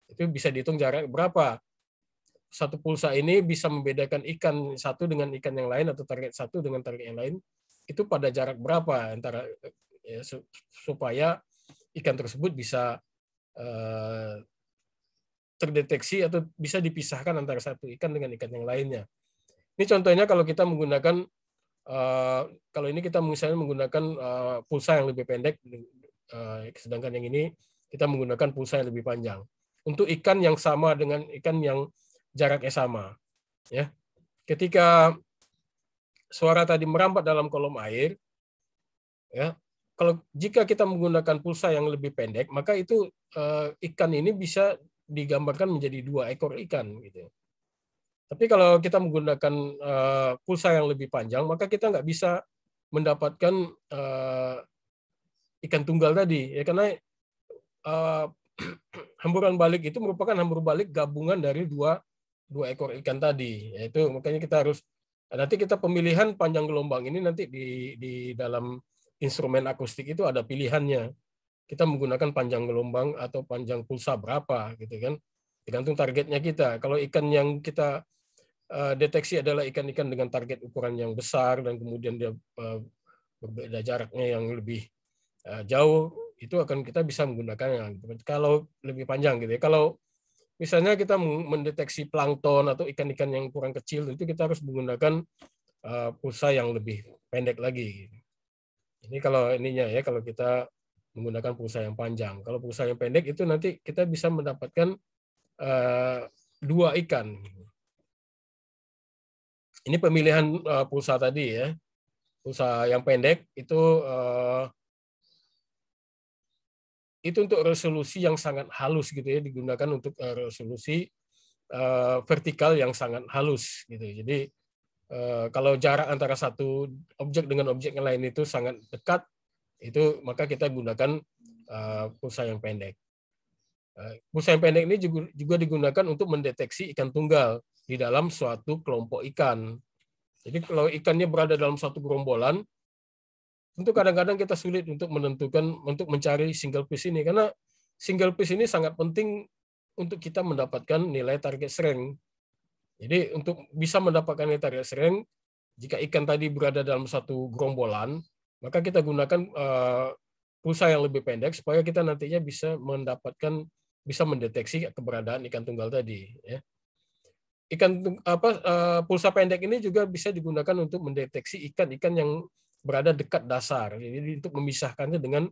Itu bisa dihitung jarak berapa. Satu pulsa ini bisa membedakan ikan satu dengan ikan yang lain atau target satu dengan target yang lain itu pada jarak berapa antara supaya ikan tersebut bisa terdeteksi atau bisa dipisahkan antara satu ikan dengan ikan yang lainnya. Ini contohnya kalau kita menggunakan kalau ini kita misalnya menggunakan pulsa yang lebih pendek, sedangkan yang ini kita menggunakan pulsa yang lebih panjang. Untuk ikan yang sama dengan ikan yang jaraknya sama, ya. Ketika suara tadi merambat dalam kolom air, ya, jika kita menggunakan pulsa yang lebih pendek, maka itu ikan ini bisa digambarkan menjadi 2 ekor ikan, gitu. Tapi kalau kita menggunakan pulsa yang lebih panjang, maka kita nggak bisa mendapatkan ikan tunggal tadi, ya, karena hamburan balik itu merupakan hamburan balik gabungan dari dua ekor ikan tadi. Yaitu makanya kita harus nanti kita pemilihan panjang gelombang ini nanti di dalam instrumen akustik itu ada pilihannya. Kita menggunakan panjang gelombang atau panjang pulsa berapa, gitu kan? Tergantung targetnya kita. Kalau ikan yang kita deteksi adalah ikan-ikan dengan target ukuran yang besar dan kemudian dia berbeda jaraknya yang lebih jauh, itu akan kita bisa menggunakan yang kalau lebih panjang, gitu ya. Kalau misalnya kita mendeteksi plankton atau ikan-ikan yang kurang kecil, itu kita harus menggunakan pulsa yang lebih pendek lagi. Ini kalau ininya ya, kalau kita menggunakan pulsa yang panjang. Kalau pulsa yang pendek itu nanti kita bisa mendapatkan 2 ikan. Ini pemilihan pulsa tadi ya. Pulsa yang pendek itu untuk resolusi yang sangat halus, gitu ya, digunakan untuk resolusi vertikal yang sangat halus, gitu. Jadi kalau jarak antara satu objek dengan objek yang lain itu sangat dekat, itu maka kita gunakan pulsa yang pendek. Pulsa yang pendek ini juga digunakan untuk mendeteksi ikan tunggal di dalam suatu kelompok ikan. Jadi kalau ikannya berada dalam suatu gerombolan, tentu kadang-kadang kita sulit untuk mencari single fish ini, karena single fish ini sangat penting untuk kita mendapatkan nilai target strength. Jadi untuk bisa mendapatkan nilai target strength, jika ikan tadi berada dalam satu gerombolan, maka kita gunakan pulsa yang lebih pendek supaya kita nantinya bisa mendeteksi keberadaan ikan tunggal tadi. Ya. Pulsa pendek ini juga bisa digunakan untuk mendeteksi ikan-ikan yang berada dekat dasar. Jadi untuk memisahkannya dengan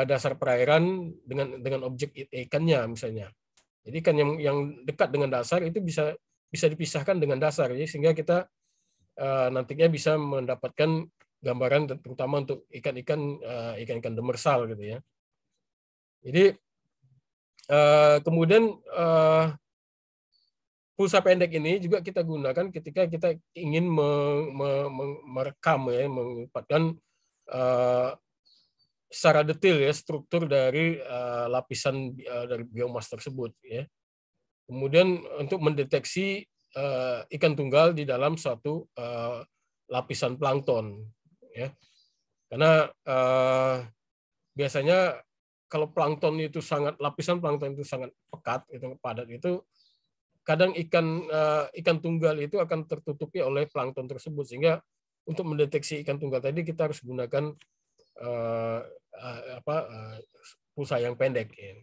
dasar perairan dengan objek ikannya misalnya. Jadi ikan yang dekat dengan dasar itu bisa dipisahkan dengan dasar, ya, sehingga kita nantinya bisa mendapatkan gambaran terutama untuk ikan-ikan demersal, gitu ya. Jadi kemudian pulsa pendek ini juga kita gunakan ketika kita ingin merekam, ya, menempatkan secara detail, ya, struktur dari lapisan dari biomas tersebut, ya. Kemudian untuk mendeteksi ikan tunggal di dalam suatu lapisan plankton, ya. Karena biasanya kalau lapisan plankton itu sangat pekat, itu padat, itu kadang ikan tunggal itu akan tertutupi oleh plankton tersebut, sehingga untuk mendeteksi ikan tunggal tadi kita harus gunakan pulsa yang pendek. Ya.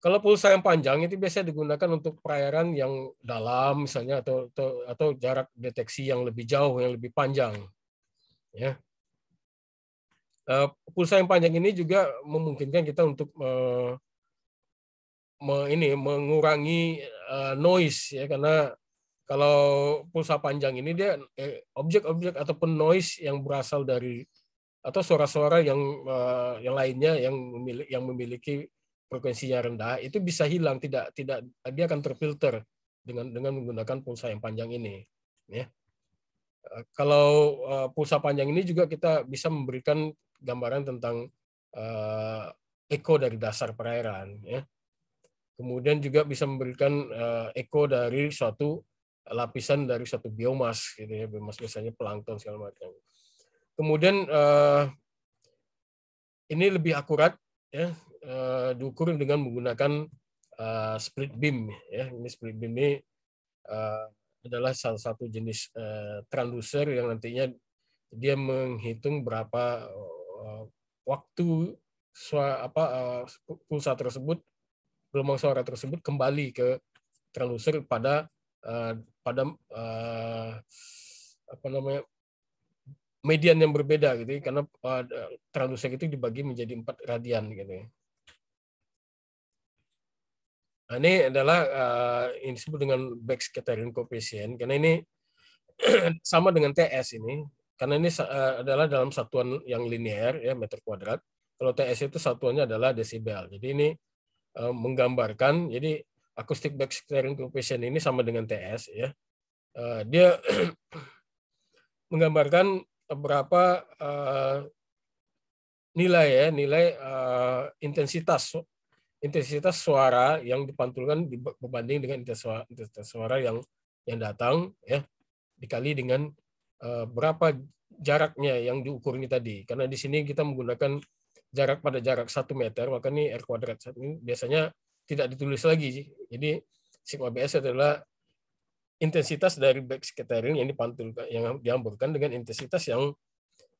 Kalau pulsa yang panjang itu biasanya digunakan untuk perairan yang dalam misalnya atau jarak deteksi yang lebih jauh, yang lebih panjang. Ya. Pulsa yang panjang ini juga memungkinkan kita untuk mengurangi noise, ya, karena kalau pulsa panjang ini dia objek-objek ataupun noise yang berasal dari atau suara-suara yang lainnya yang memiliki frekuensinya rendah itu bisa hilang, tidak dia akan terfilter dengan menggunakan pulsa yang panjang ini. Ya. Kalau pulsa panjang ini juga kita bisa memberikan gambaran tentang eko dari dasar perairan. Ya. Kemudian juga bisa memberikan eko dari suatu lapisan dari suatu biomas, gitu ya, biomas biasanya plankton segala macam. Kemudian ini lebih akurat, ya, diukur dengan menggunakan split beam. Ya. Ini split beam ini adalah salah satu jenis transducer yang nantinya dia menghitung berapa waktu pulsa tersebut, gelombang suara tersebut kembali ke transducer pada apa namanya, median yang berbeda, gitu, karena transducer itu dibagi menjadi 4 radian, gitu. Nah, ini adalah ini disebut dengan backscattering coefficient, karena ini sama dengan TS ini, karena ini adalah dalam satuan yang linear, ya, meter kuadrat. Kalau TS itu satuannya adalah desibel. Jadi ini menggambarkan, jadi acoustic backscattering coefficient ini sama dengan TS, ya. Dia menggambarkan berapa nilai intensitas suara yang dipantulkan berbanding dengan intensitas suara yang datang, ya, dikali dengan berapa jaraknya yang diukur ini tadi. Karena di sini kita menggunakan jarak pada jarak 1 meter, maka ini R kuadrat ini biasanya tidak ditulis lagi. Jadi sigma BS adalah intensitas dari backscattering yang dipantulkan, yang dihamburkan dengan intensitas yang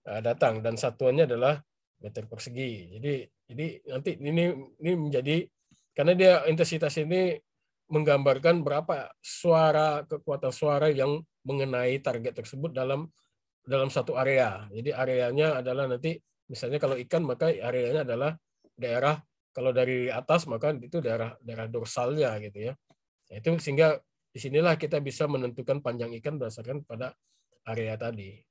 datang, dan satuannya adalah meter persegi. Jadi nanti ini menjadi, karena dia intensitas ini menggambarkan berapa kekuatan suara yang mengenai target tersebut dalam satu area. Jadi areanya adalah nanti misalnya kalau ikan, maka areanya adalah daerah, kalau dari atas maka itu daerah dorsalnya, gitu ya. Nah, itu sehingga disinilah kita bisa menentukan panjang ikan berdasarkan pada area tadi.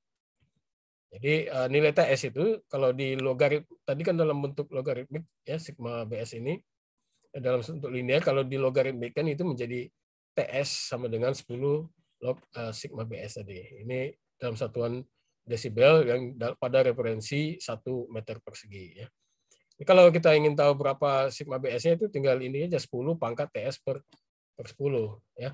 Jadi nilai TS itu kalau di logarit tadi kan dalam bentuk logaritmik, ya, sigma BS ini dalam bentuk linear, kalau di logaritmikan itu menjadi TS sama dengan 10 log sigma BS tadi. Ini dalam satuan desibel yang pada referensi 1 meter persegi, ya. Jadi kalau kita ingin tahu berapa sigma BS-nya itu tinggal ini aja 10 pangkat TS per 10, ya.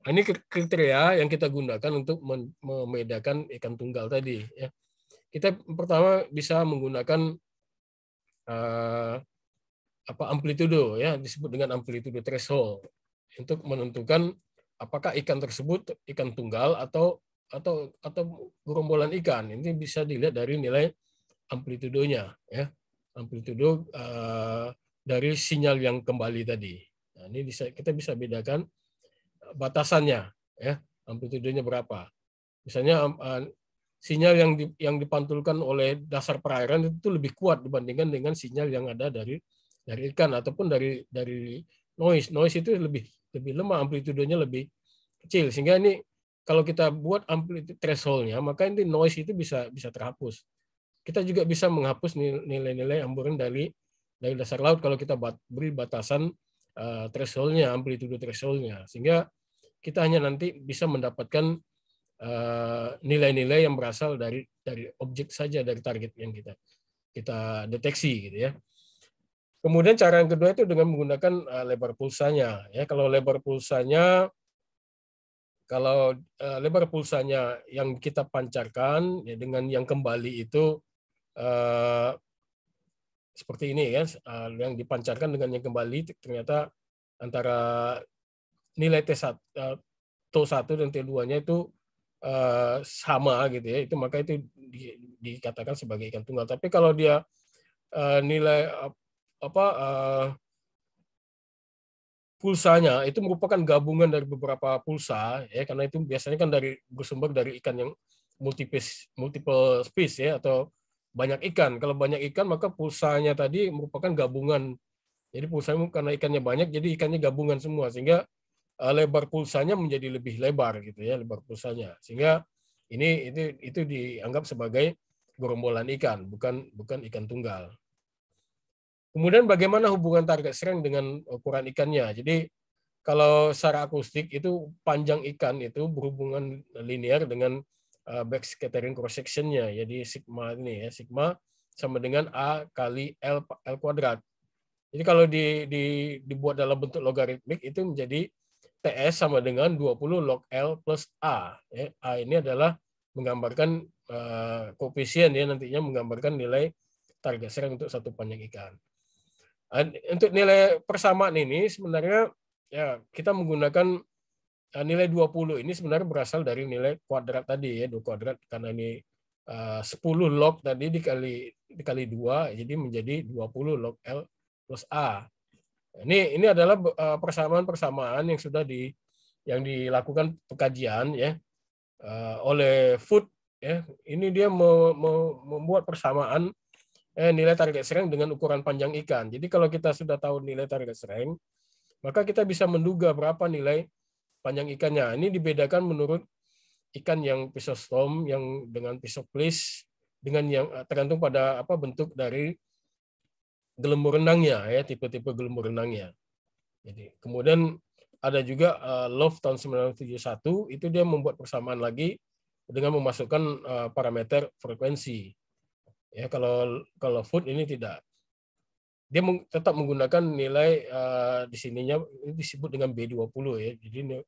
Nah, ini kriteria yang kita gunakan untuk membedakan ikan tunggal tadi, ya. Kita pertama bisa menggunakan amplitudo, ya, disebut dengan amplitudo threshold, untuk menentukan apakah ikan tersebut ikan tunggal atau gerombolan ikan. Ini bisa dilihat dari nilai amplitudonya, ya, amplitudo dari sinyal yang kembali tadi. Nah, ini kita bisa bedakan batasannya, ya, amplitudonya berapa. Misalnya sinyal yang dipantulkan oleh dasar perairan itu lebih kuat dibandingkan dengan sinyal yang ada dari ikan, ataupun dari noise. Noise itu lebih lemah, amplitudenya lebih kecil, sehingga ini kalau kita buat amplitude threshold-nya, maka ini noise itu bisa terhapus. Kita juga bisa menghapus nilai-nilai hamburan dari dasar laut kalau kita beri batasan threshold-nya, amplitude threshold-nya, sehingga kita hanya nanti bisa mendapatkan nilai-nilai yang berasal dari objek saja, dari target yang kita deteksi, gitu ya. Kemudian cara yang kedua itu dengan menggunakan lebar pulsanya, ya. Kalau lebar pulsanya yang kita pancarkan, ya, dengan yang kembali itu seperti ini, ya, yang dipancarkan dengan yang kembali ternyata antara nilai T1 dan T2-nya itu sama, gitu ya, itu maka itu dikatakan sebagai ikan tunggal. Tapi kalau dia nilai pulsanya itu merupakan gabungan dari beberapa pulsa, ya, karena itu biasanya kan bersumber dari ikan yang multiple species, ya, atau banyak ikan. Kalau banyak ikan maka pulsanya tadi merupakan gabungan. Jadi pulsanya karena ikannya banyak, jadi ikannya gabungan semua, sehingga lebar pulsanya menjadi lebih lebar, gitu ya, lebar pulsanya, sehingga itu dianggap sebagai gerombolan ikan, bukan ikan tunggal. Kemudian bagaimana hubungan target strength dengan ukuran ikannya? Jadi kalau secara akustik itu panjang ikan itu berhubungan linear dengan back scattering cross sectionnya. Jadi sigma ini ya, sigma sama dengan A kali L kuadrat. Jadi kalau dibuat dalam bentuk logaritmik itu menjadi TS sama dengan 20 log L plus A. Ya. A ini adalah menggambarkan koefisien ya, nantinya menggambarkan nilai target serang untuk satu panjang ikan. Untuk nilai persamaan ini sebenarnya ya kita menggunakan nilai 20 ini sebenarnya berasal dari nilai kuadrat tadi ya, 2 kuadrat karena ini 10 log tadi dikali 2 jadi menjadi 20 log L plus A. Ini adalah persamaan-persamaan yang sudah yang dilakukan pengkajian ya oleh Food ya. Ini dia membuat persamaan nilai target serang dengan ukuran panjang ikan. Jadi kalau kita sudah tahu nilai target serang, maka kita bisa menduga berapa nilai panjang ikannya. Ini dibedakan menurut ikan yang pisostom, yang dengan pisoplis, dengan yang tergantung pada bentuk dari gelembung renangnya ya, tipe-tipe gelembung renangnya. Jadi kemudian ada juga Love tahun 1971 itu dia membuat persamaan lagi dengan memasukkan parameter frekuensi. Ya, kalau Food ini tidak. Dia tetap menggunakan nilai di sininya ini disebut dengan B20 ya. Jadi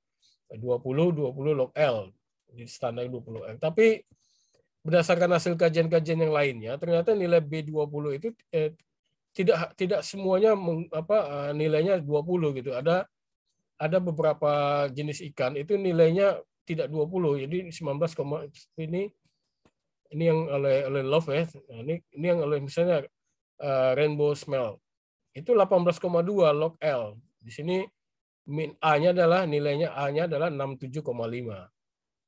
20 log L di standar 20 L. Tapi berdasarkan hasil kajian-kajian yang lainnya ternyata nilai B20 itu tidak semuanya nilainya 20 gitu. Ada beberapa jenis ikan itu nilainya tidak 20. Jadi 19, ini yang oleh Love ya. Ini yang oleh misalnya Rainbow Smell. Itu 18,2 log L. Di sini min A-nya adalah nilainya A-nya adalah 67,5.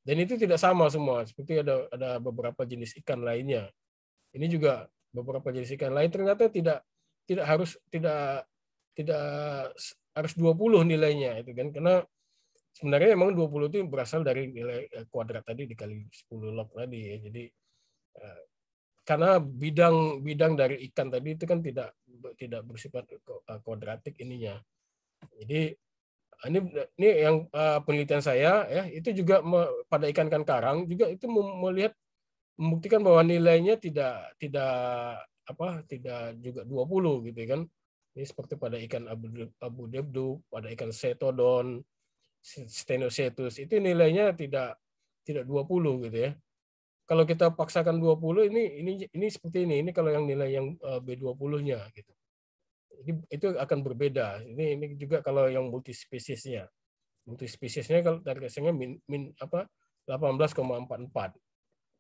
Dan itu tidak sama semua. Seperti ada beberapa jenis ikan lainnya. Ini juga beberapa jenis ikan lain ternyata tidak harus 20 nilainya itu kan, karena sebenarnya memang 20 itu berasal dari nilai kuadrat tadi dikali 10 log tadi ya. Jadi karena bidang dari ikan tadi itu kan tidak bersifat kuadratik ininya. Jadi ini yang penelitian saya ya, itu juga pada ikan-ikan karang juga itu membuktikan bahwa nilainya tidak juga 20 gitu kan. Ini seperti pada ikan abu debdu, pada ikan setodon, stenocetus itu nilainya tidak 20 gitu ya. Kalau kita paksakan 20 ini seperti ini. Ini kalau yang nilai yang B20-nya gitu. Itu akan berbeda. Ini juga kalau yang multispesiesnya. Multispesiesnya kalau target serangnya 18,44.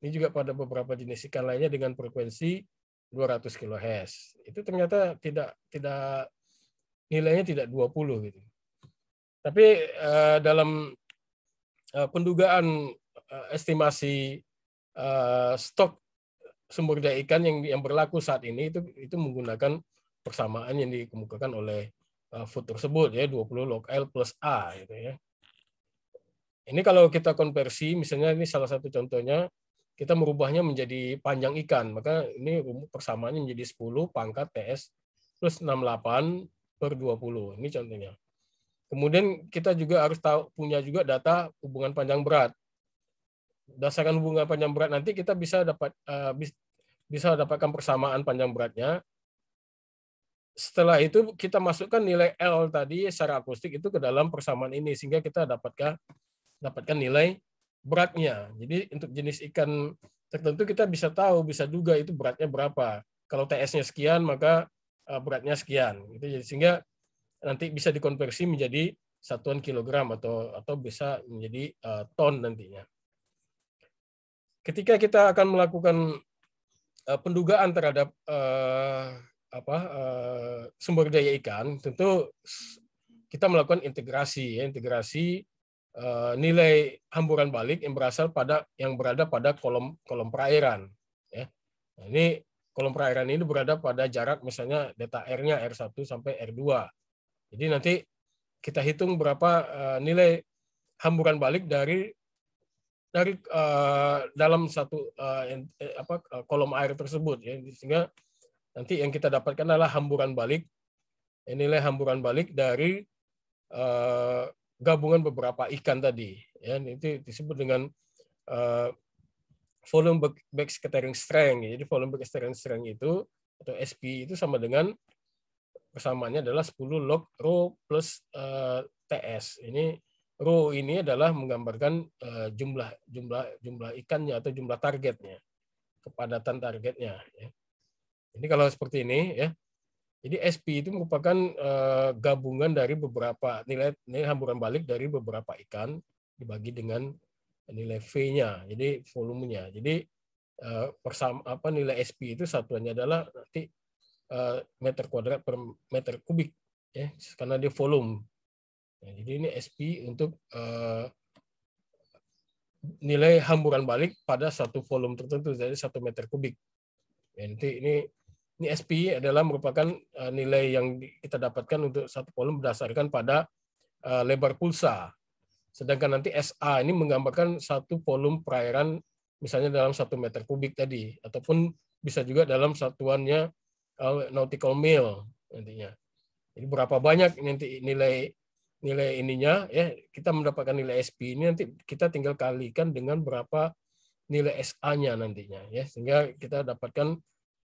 Ini juga pada beberapa jenis ikan lainnya dengan frekuensi 200 kHz. Itu ternyata tidak nilainya tidak 20 gitu. Tapi dalam pendugaan estimasi stok sumber daya ikan yang berlaku saat ini itu menggunakan persamaan yang dikemukakan oleh Food tersebut ya, 20 log L plus A gitu ya. Ini kalau kita konversi misalnya ini salah satu contohnya, kita merubahnya menjadi panjang ikan, maka ini persamaannya menjadi 10 pangkat TS plus 68 per 20. Ini contohnya. Kemudian kita juga harus punya juga data hubungan panjang berat. Berdasarkan hubungan panjang berat nanti kita bisa dapatkan persamaan panjang beratnya. Setelah itu kita masukkan nilai L tadi secara akustik itu ke dalam persamaan ini sehingga kita dapatkan nilai beratnya. Jadi untuk jenis ikan tertentu kita bisa tahu, bisa duga itu beratnya berapa. Kalau TS-nya sekian maka beratnya sekian. Gitu. Jadi sehingga nanti bisa dikonversi menjadi satuan kilogram atau bisa menjadi ton nantinya. Ketika kita akan melakukan pendugaan terhadap sumber daya ikan, tentu kita melakukan integrasi nilai hamburan balik yang berada pada kolom perairan. Ya. Nah, ini kolom perairan ini berada pada jarak misalnya delta R-nya R1 sampai R2. Jadi nanti kita hitung berapa nilai hamburan balik dari dalam satu kolom air tersebut ya, sehingga nanti yang kita dapatkan adalah hamburan balik, nilai hamburan balik dari gabungan beberapa ikan tadi. Ya, itu disebut dengan volume backscattering strength. Jadi volume backscattering strength itu atau SP itu sama dengan persamaannya adalah 10 log rho plus TS. Ini rho ini adalah menggambarkan jumlah ikannya atau jumlah targetnya, kepadatan targetnya. Ya. Ini kalau seperti ini ya. Jadi SP itu merupakan gabungan dari beberapa nilai hamburan balik dari beberapa ikan dibagi dengan nilai V-nya, jadi volumenya. Jadi nilai SP itu satuannya adalah nanti meter kuadrat per meter kubik ya, karena dia volume. Ya, jadi ini SP untuk nilai hamburan balik pada satu volume tertentu, jadi 1 meter kubik. Ya, nanti ini SP adalah merupakan nilai yang kita dapatkan untuk satu volume berdasarkan pada lebar pulsa. Sedangkan nanti SA ini menggambarkan satu volume perairan misalnya dalam 1 meter kubik tadi, ataupun bisa juga dalam satuannya nautical mile nantinya. Jadi berapa banyak nanti nilai ininya ya, kita mendapatkan nilai SP ini nanti kita tinggal kalikan dengan berapa nilai SA-nya nantinya ya, sehingga kita dapatkan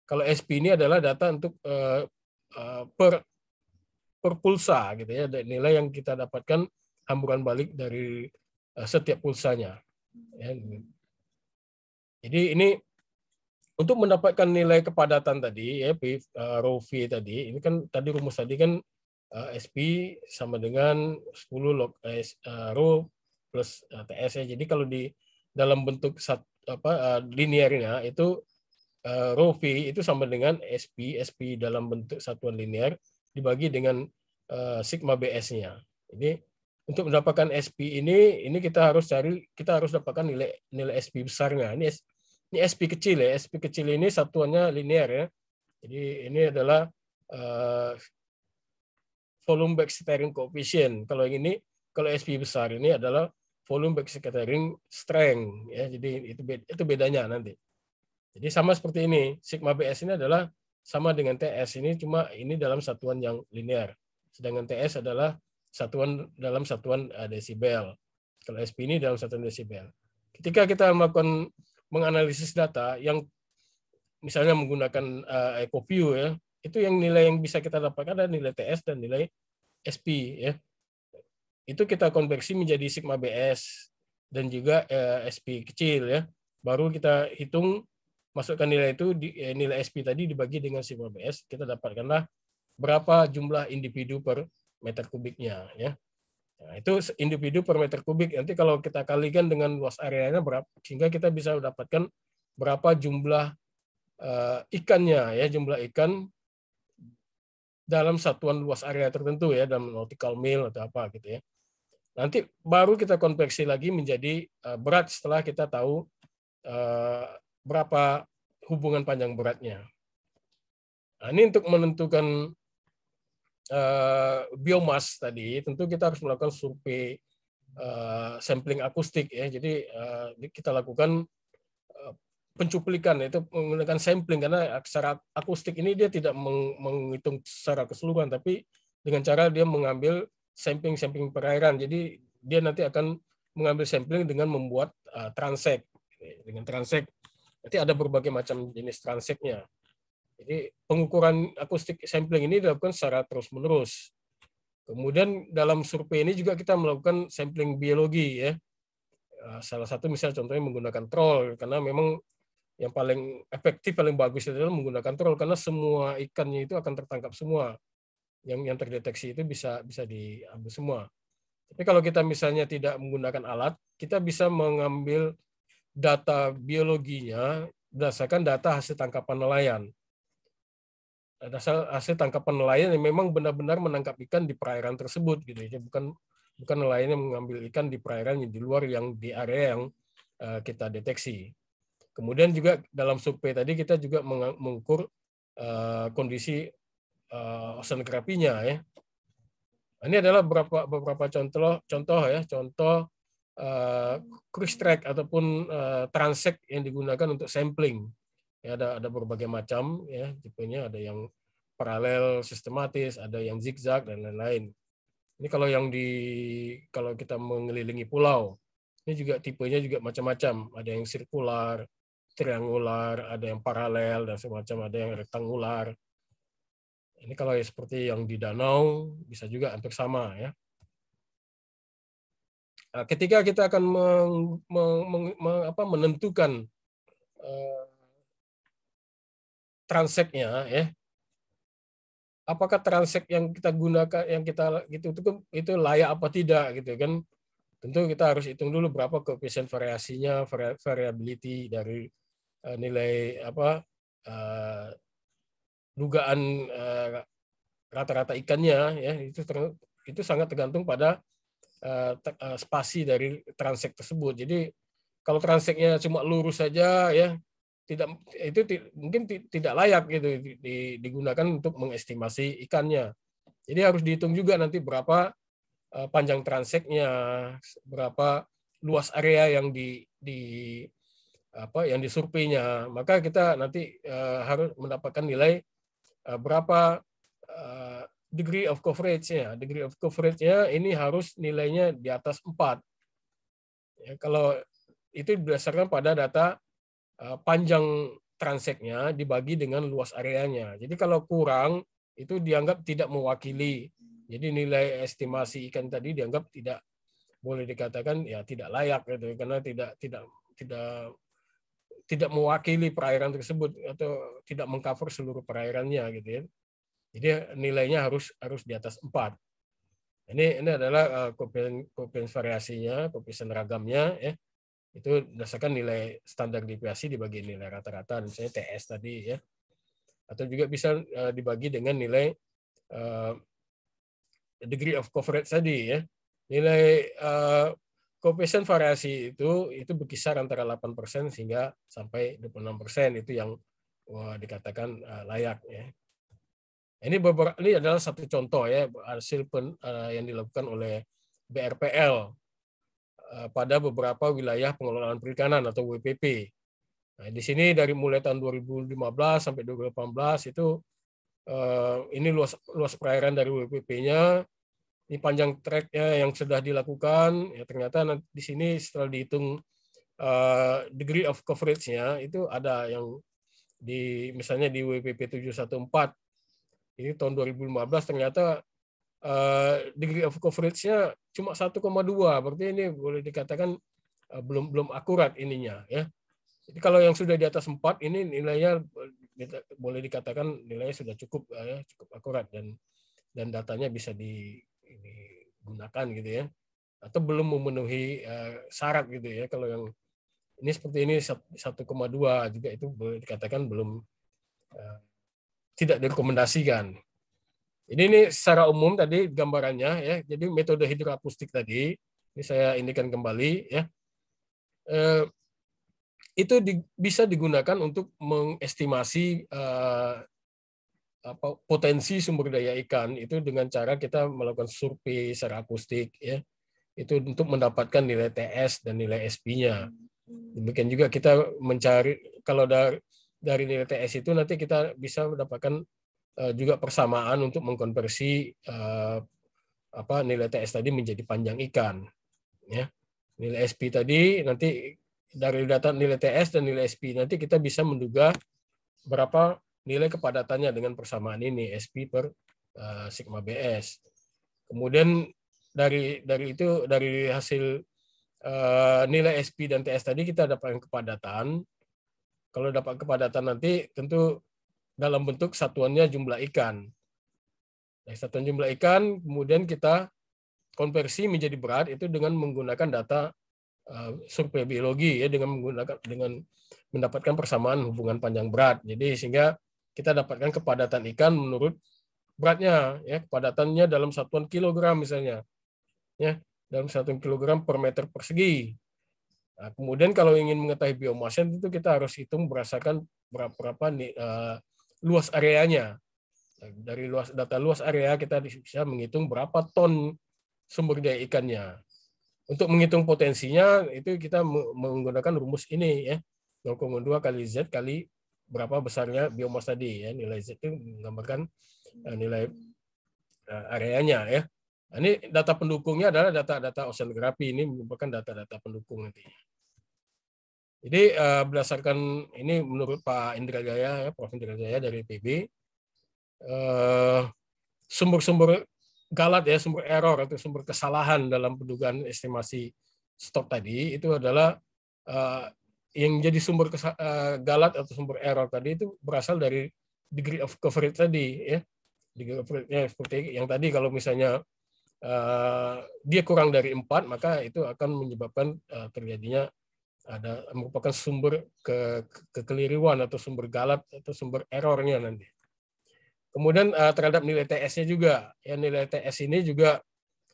kalau SP ini adalah data untuk per pulsa gitu ya, nilai yang kita dapatkan hamburan balik dari setiap pulsanya. Ya. Jadi ini untuk mendapatkan nilai kepadatan tadi ya, rho V tadi, ini kan tadi rumus tadi kan SP sama dengan 10 log rho plus TS ya. Jadi kalau di dalam bentuk linearnya itu rho V itu sama dengan SP dalam bentuk satuan linear dibagi dengan sigma BS-nya. Jadi untuk mendapatkan SP ini kita harus dapatkan nilai SP besarnya. Ini SP kecil ya. SP kecil ini satuannya linear ya. Jadi ini adalah volume backscattering coefficient. Kalau SP besar ini adalah volume backscattering strength ya. Jadi itu bedanya nanti. Jadi sama seperti ini, sigma BS ini adalah sama dengan TS ini, cuma ini dalam satuan yang linear. Sedangkan TS adalah dalam satuan desibel. Kalau SP ini dalam satuan desibel. Ketika kita melakukan menganalisis data yang misalnya menggunakan EcoView ya, itu yang nilai yang bisa kita dapatkan adalah nilai TS dan nilai SP ya. Itu kita konversi menjadi sigma BS dan juga SP kecil ya. Baru kita hitung, masukkan nilai itu nilai SP tadi dibagi dengan sigma BS, kita dapatkanlah berapa jumlah individu per meter kubiknya ya. Nah, itu individu per meter kubik. Nanti kalau kita kalikan dengan luas areanya berapa, sehingga kita bisa mendapatkan berapa jumlah ikannya ya, jumlah ikan dalam satuan luas area tertentu ya, dalam nautical mile atau apa gitu ya. Nanti baru kita konversi lagi menjadi berat setelah kita tahu berapa hubungan panjang beratnya. Nah, ini untuk menentukan biomas tadi, tentu kita harus melakukan survei sampling akustik ya. Jadi kita lakukan pencuplikan, itu menggunakan sampling, karena secara akustik ini dia tidak menghitung secara keseluruhan, tapi dengan cara dia mengambil sampling perairan. Jadi dia nanti akan mengambil sampling dengan membuat transect. Dengan transect nanti ada berbagai macam jenis transeknya. Jadi pengukuran akustik sampling ini dilakukan secara terus-menerus. Kemudian dalam survei ini juga kita melakukan sampling biologi ya. Salah satu misalnya contohnya menggunakan troll, karena memang yang paling efektif, paling bagus adalah menggunakan troll, karena semua ikannya itu akan tertangkap semua. Yang terdeteksi itu bisa diambil semua. Tapi kalau kita misalnya tidak menggunakan alat, kita bisa mengambil data biologinya berdasarkan data hasil tangkapan nelayan. Hasil tangkapan nelayan yang memang benar-benar menangkap ikan di perairan tersebut gitu ya, bukan nelayan yang mengambil ikan di perairan yang di luar, yang di area yang kita deteksi. Kemudian juga dalam survei tadi kita juga mengukur kondisi oceanografinya ya. Ini adalah beberapa contoh ya, cruise track ataupun transect yang digunakan untuk sampling. Ya, ada berbagai macam ya tipenya, ada yang paralel sistematis, ada yang zigzag dan lain-lain. Ini kalau kita mengelilingi pulau, ini juga tipenya juga macam-macam. Ada yang sirkular, triangular, ada yang paralel dan semacam, ada yang rektangular. Ini kalau seperti yang di danau bisa juga hampir sama ya. Nah, ketika kita akan menentukan transeknya ya, apakah transek yang kita gunakan yang kita itu layak apa tidak gitu kan. Tentu kita harus hitung dulu berapa koefisien variasinya, variability dari nilai dugaan rata-rata ikannya ya, itu sangat tergantung pada spasi dari transek tersebut. Jadi kalau transeknya cuma lurus saja ya, mungkin tidak layak gitu digunakan untuk mengestimasi ikannya. Jadi harus dihitung juga nanti berapa panjang transeknya, berapa luas area yang yang disurveinya. Maka kita nanti harus mendapatkan nilai berapa degree of coverage-nya. Degree of coverage-nya ini harus nilainya di atas 4. Ya, kalau itu berdasarkan pada data panjang transeknya dibagi dengan luas areanya. Jadi kalau kurang itu dianggap tidak mewakili. Jadi nilai estimasi ikan tadi dianggap tidak, boleh dikatakan ya tidak layak gitu, karena tidak mewakili perairan tersebut atau tidak mengcover seluruh perairannya gitu ya. Jadi nilainya harus di atas 4. Ini adalah koefisien variasinya, koefisien ragamnya ya. Itu berdasarkan nilai standar deviasi dibagi nilai rata-rata, misalnya TS tadi ya. Atau juga bisa dibagi dengan nilai degree of coverage tadi ya. Nilai koefisien variasi itu berkisar antara 8% hingga sampai 26%, itu yang dikatakan layak ya. Ini adalah satu contoh ya hasil yang dilakukan oleh BRPL pada beberapa wilayah pengelolaan perikanan atau WPP. Nah, di sini dari mulai tahun 2015 sampai 2018 itu ini luas perairan dari WPP-nya, ini panjang tracknya yang sudah dilakukan. Ya, ternyata di sini setelah dihitung degree of coverage-nya itu ada yang misalnya di WPP 714 ini tahun 2015 ternyata degree of coverage-nya cuma 1,2, berarti ini boleh dikatakan belum akurat ininya ya. Jadi kalau yang sudah di atas 4 ini nilainya boleh dikatakan nilainya sudah cukup ya, cukup akurat dan datanya bisa digunakan gitu ya. Atau belum memenuhi syarat gitu ya. Kalau yang ini seperti ini 1,2 juga itu boleh dikatakan belum tidak direkomendasikan. Ini secara umum tadi gambarannya ya. Jadi metode hidroakustik tadi ini saya indikan kembali ya. Itu bisa digunakan untuk mengestimasi potensi sumber daya ikan itu dengan cara kita melakukan survei secara akustik ya. Itu untuk mendapatkan nilai TS dan nilai SP-nya. Demikian juga kita mencari kalau dari nilai TS itu nanti kita bisa mendapatkan juga persamaan untuk mengkonversi nilai TS tadi menjadi panjang ikan ya. Nilai SP tadi nanti dari data nilai TS dan nilai SP nanti kita bisa menduga berapa nilai kepadatannya dengan persamaan ini SP per sigma BS. Kemudian dari hasil nilai SP dan TS tadi kita dapatkan kepadatan. Kalau dapat kepadatan nanti tentu dalam bentuk satuannya jumlah ikan. Nah, satuan jumlah ikan kemudian kita konversi menjadi berat itu dengan menggunakan data survei biologi ya, dengan mendapatkan persamaan hubungan panjang berat. Jadi sehingga kita dapatkan kepadatan ikan menurut beratnya ya, kepadatannya dalam satuan kilogram misalnya. Ya, dalam 1 kilogram per meter persegi. Nah, kemudian kalau ingin mengetahui biomasa itu kita harus hitung berdasarkan berapa luas areanya. Dari data luas area kita bisa menghitung berapa ton sumber daya ikannya. Untuk menghitung potensinya itu kita menggunakan rumus ini ya, 0,2 kali Z kali berapa besarnya biomas tadi ya. Nilai Z itu menggambarkan nilai areanya ya. Nah, ini data pendukungnya adalah data-data oceanografi, ini merupakan data-data pendukung nanti. Jadi berdasarkan ini menurut Pak Indra Jaya, ya, Prof. Indra Jaya dari PB, sumber-sumber galat ya, sumber error atau sumber kesalahan dalam pendugaan estimasi stok tadi itu adalah yang jadi sumber galat atau sumber error tadi itu berasal dari degree of coverage tadi ya. Degree of coverage seperti yang tadi, kalau misalnya dia kurang dari 4, maka itu akan menyebabkan terjadinya merupakan sumber kekeliruan atau sumber galat atau sumber errornya nanti. Kemudian terhadap nilai TS-nya juga, ya nilai TS ini juga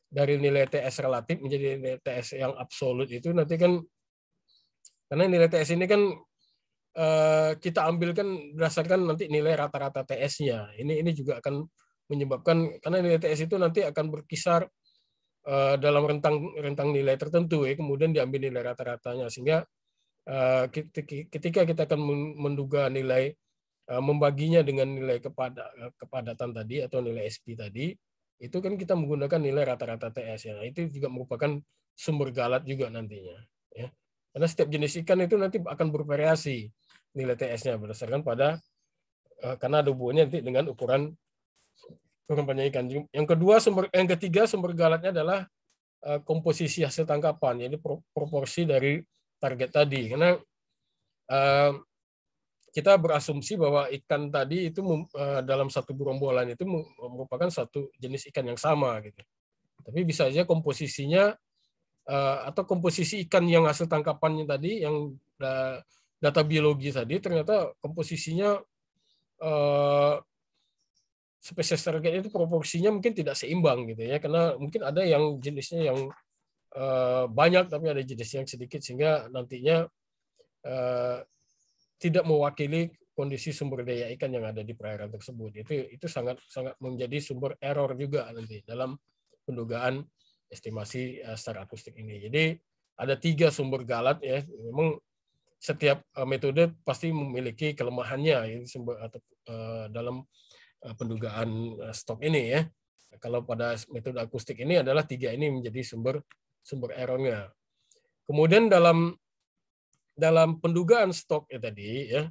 dari nilai TS relatif menjadi nilai TS yang absolut itu nanti kan, karena nilai TS ini kan kita ambilkan berdasarkan nanti nilai rata-rata TS-nya. Ini juga akan menyebabkan, karena nilai TS itu nanti akan berkisar dalam rentang nilai tertentu ya, kemudian diambil nilai rata-ratanya, sehingga ketika kita akan menduga nilai, membaginya dengan nilai kepadatan tadi atau nilai SP tadi, itu kan kita menggunakan nilai rata-rata TS ya. Itu juga merupakan sumber galat juga nantinya ya. Karena setiap jenis ikan itu nanti akan bervariasi nilai TS-nya berdasarkan pada karena ada hubungannya nanti dengan ukuran banyak ikan. Yang ketiga sumber galatnya adalah komposisi hasil tangkapan, jadi proporsi dari target tadi. Karena kita berasumsi bahwa ikan tadi itu dalam satu gerombolan itu merupakan satu jenis ikan yang sama gitu. Tapi bisa saja komposisinya atau komposisi ikan yang hasil tangkapannya tadi, yang data biologi tadi, ternyata komposisinya spesies target itu proporsinya mungkin tidak seimbang gitu ya, karena mungkin ada yang jenisnya yang banyak tapi ada jenis yang sedikit, sehingga nantinya tidak mewakili kondisi sumber daya ikan yang ada di perairan tersebut. Itu sangat menjadi sumber error juga nanti dalam pendugaan estimasi secara akustik ini. Jadi ada 3 sumber galat ya. Memang setiap metode pasti memiliki kelemahannya ya, sumber atau dalam pendugaan stok ini ya. Kalau pada metode akustik ini adalah 3 ini menjadi sumber errornya. Kemudian dalam pendugaan stok ya tadi ya,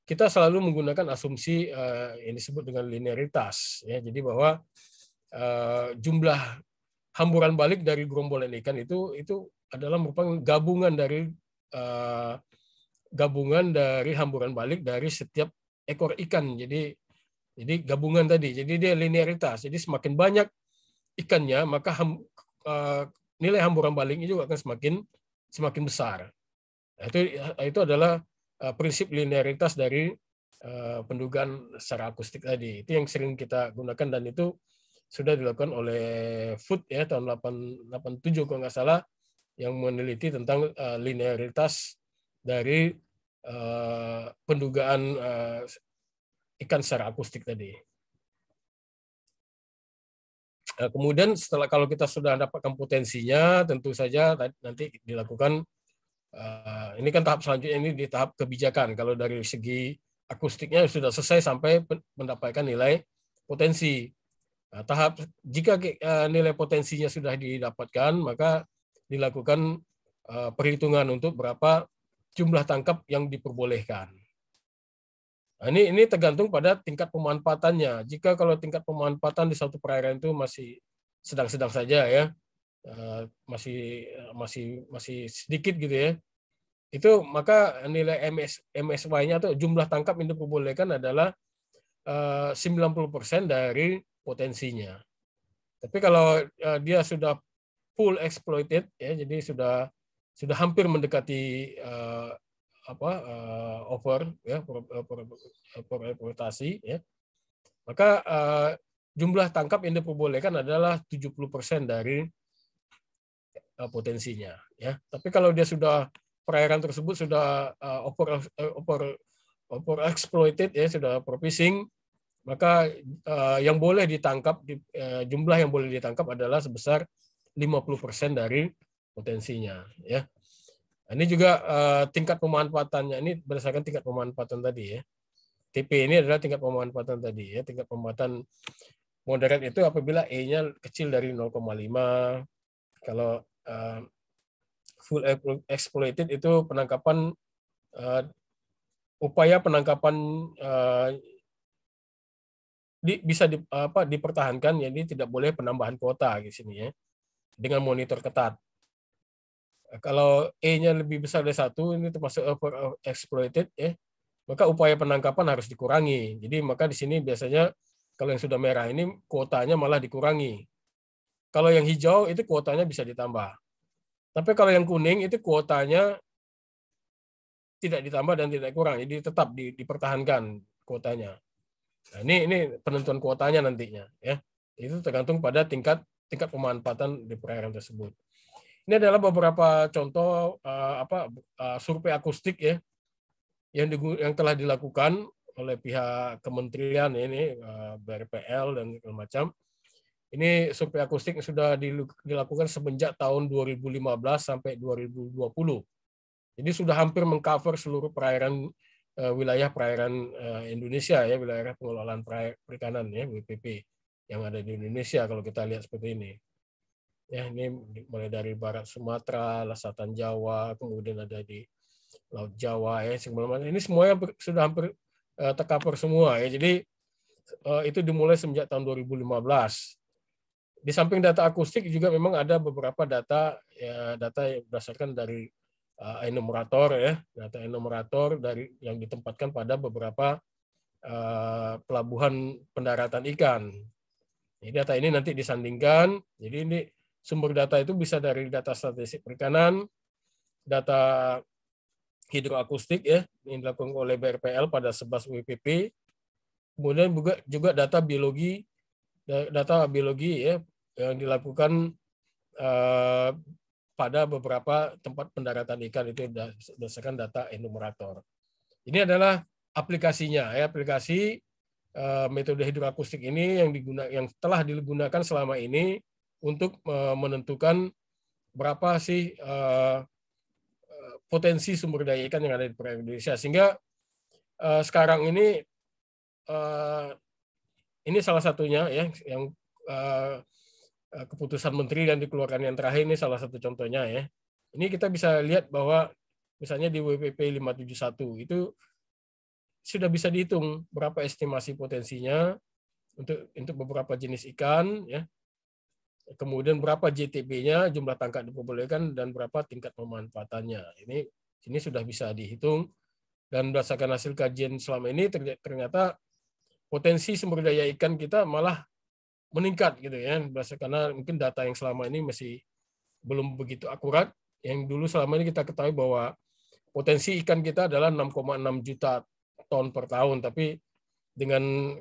kita selalu menggunakan asumsi yang disebut dengan linearitas ya. Jadi bahwa jumlah hamburan balik dari gerombolan ikan itu adalah merupakan gabungan dari hamburan balik dari setiap ekor ikan. Jadi gabungan tadi. Jadi dia linearitas. Jadi semakin banyak ikannya, maka nilai hamburan baliknya juga akan semakin besar. Nah, itu adalah prinsip linearitas dari pendugaan secara akustik tadi. Itu yang sering kita gunakan dan itu sudah dilakukan oleh Food ya tahun 87 kalau nggak salah, yang meneliti tentang linearitas dari pendugaan ikan secara akustik tadi. Kemudian kalau kita sudah dapatkan potensinya, tentu saja nanti dilakukan, ini kan tahap selanjutnya, ini di tahap kebijakan. Kalau dari segi akustiknya sudah selesai sampai mendapatkan nilai potensi. Nah, jika nilai potensinya sudah didapatkan, maka dilakukan perhitungan untuk berapa jumlah tangkap yang diperbolehkan. Nah, ini tergantung pada tingkat pemanfaatannya. Jika kalau tingkat pemanfaatan di satu perairan itu masih sedang-sedang saja ya, masih sedikit gitu ya, itu maka nilai MSY-nya atau jumlah tangkap yang diperbolehkan adalah 90% dari potensinya. Tapi kalau dia sudah full exploited ya, jadi sudah hampir mendekati over eksploitasi ya, maka jumlah tangkap yang diperbolehkan adalah 70% dari potensinya ya. Tapi kalau dia sudah, perairan tersebut sudah over exploited ya, sudah overfishing, maka yang boleh ditangkap, jumlah yang boleh ditangkap adalah sebesar 50% dari potensinya ya. Ini juga tingkat pemanfaatannya, ini berdasarkan tingkat pemanfaatan tadi ya. TP ini adalah tingkat pemanfaatan tadi ya, tingkat pemanfaatan Moderate itu apabila E-nya kecil dari 0,5. Kalau full exploited itu penangkapan upaya penangkapan bisa dipertahankan, jadi tidak boleh penambahan kuota di sini ya, dengan monitor ketat. Kalau E-nya lebih besar dari 1, ini termasuk over exploited ya, maka upaya penangkapan harus dikurangi. Jadi maka di sini biasanya kalau yang sudah merah ini kuotanya malah dikurangi. Kalau yang hijau itu kuotanya bisa ditambah. Tapi kalau yang kuning itu kuotanya tidak ditambah dan tidak kurang, jadi tetap dipertahankan kuotanya. Nah, ini penentuan kuotanya nantinya ya. Itu tergantung pada tingkat pemanfaatan di perairan tersebut. Ini adalah beberapa contoh survei akustik ya yang telah dilakukan oleh pihak kementerian ini, BRPL dan segala macam. Ini survei akustik yang sudah dilakukan semenjak tahun 2015 sampai 2020. Jadi sudah hampir mengcover seluruh perairan wilayah perairan Indonesia ya, wilayah pengelolaan perikanan ya, WPP yang ada di Indonesia kalau kita lihat seperti ini. Ya, ini mulai dari barat Sumatera, selatan Jawa, kemudian ada di Laut Jawa ya, ini semuanya sudah hampir tercover semua ya. Jadi itu dimulai semenjak tahun 2015. Di samping data akustik juga memang ada beberapa data yang berdasarkan dari enumerator ya, data enumerator dari yang ditempatkan pada beberapa pelabuhan pendaratan ikan. Jadi data ini nanti disandingkan. Jadi ini sumber data itu bisa dari data statistik perikanan, data hidroakustik ya, yang dilakukan oleh BRPL pada 11 WPP, kemudian juga data biologi ya yang dilakukan pada beberapa tempat pendaratan ikan, itu berdasarkan data enumerator. Ini adalah aplikasinya ya, aplikasi metode hidroakustik ini yang telah digunakan selama ini untuk menentukan berapa sih potensi sumber daya ikan yang ada di perairan Indonesia, sehingga sekarang ini salah satunya ya, yang keputusan menteri yang dikeluarkan yang terakhir ini salah satu contohnya ya. Ini kita bisa lihat bahwa misalnya di WPP 571 itu sudah bisa dihitung berapa estimasi potensinya untuk beberapa jenis ikan ya. Kemudian berapa JTB-nya, jumlah tangkap diperbolehkan, dan berapa tingkat pemanfaatannya. Ini sudah bisa dihitung, dan berdasarkan hasil kajian selama ini ternyata potensi sumber daya ikan kita malah meningkat gitu ya, karena mungkin data yang selama ini masih belum begitu akurat. Yang dulu selama ini kita ketahui bahwa potensi ikan kita adalah 6,6 juta ton per tahun, tapi dengan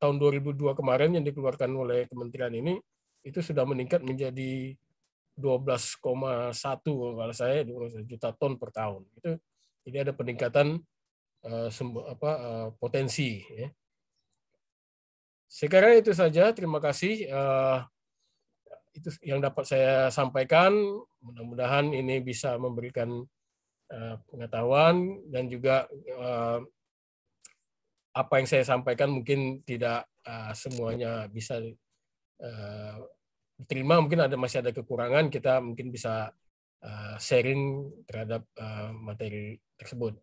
tahun 2002 kemarin yang dikeluarkan oleh kementerian ini, itu sudah meningkat menjadi 12,1 kalau saya 12 juta ton per tahun. Itu jadi ada peningkatan potensi ya. Sekarang itu saja, terima kasih. Itu yang dapat saya sampaikan. Mudah-mudahan ini bisa memberikan pengetahuan, dan juga apa yang saya sampaikan mungkin tidak semuanya bisa diterima, mungkin masih ada kekurangan, kita mungkin bisa sharing terhadap materi tersebut.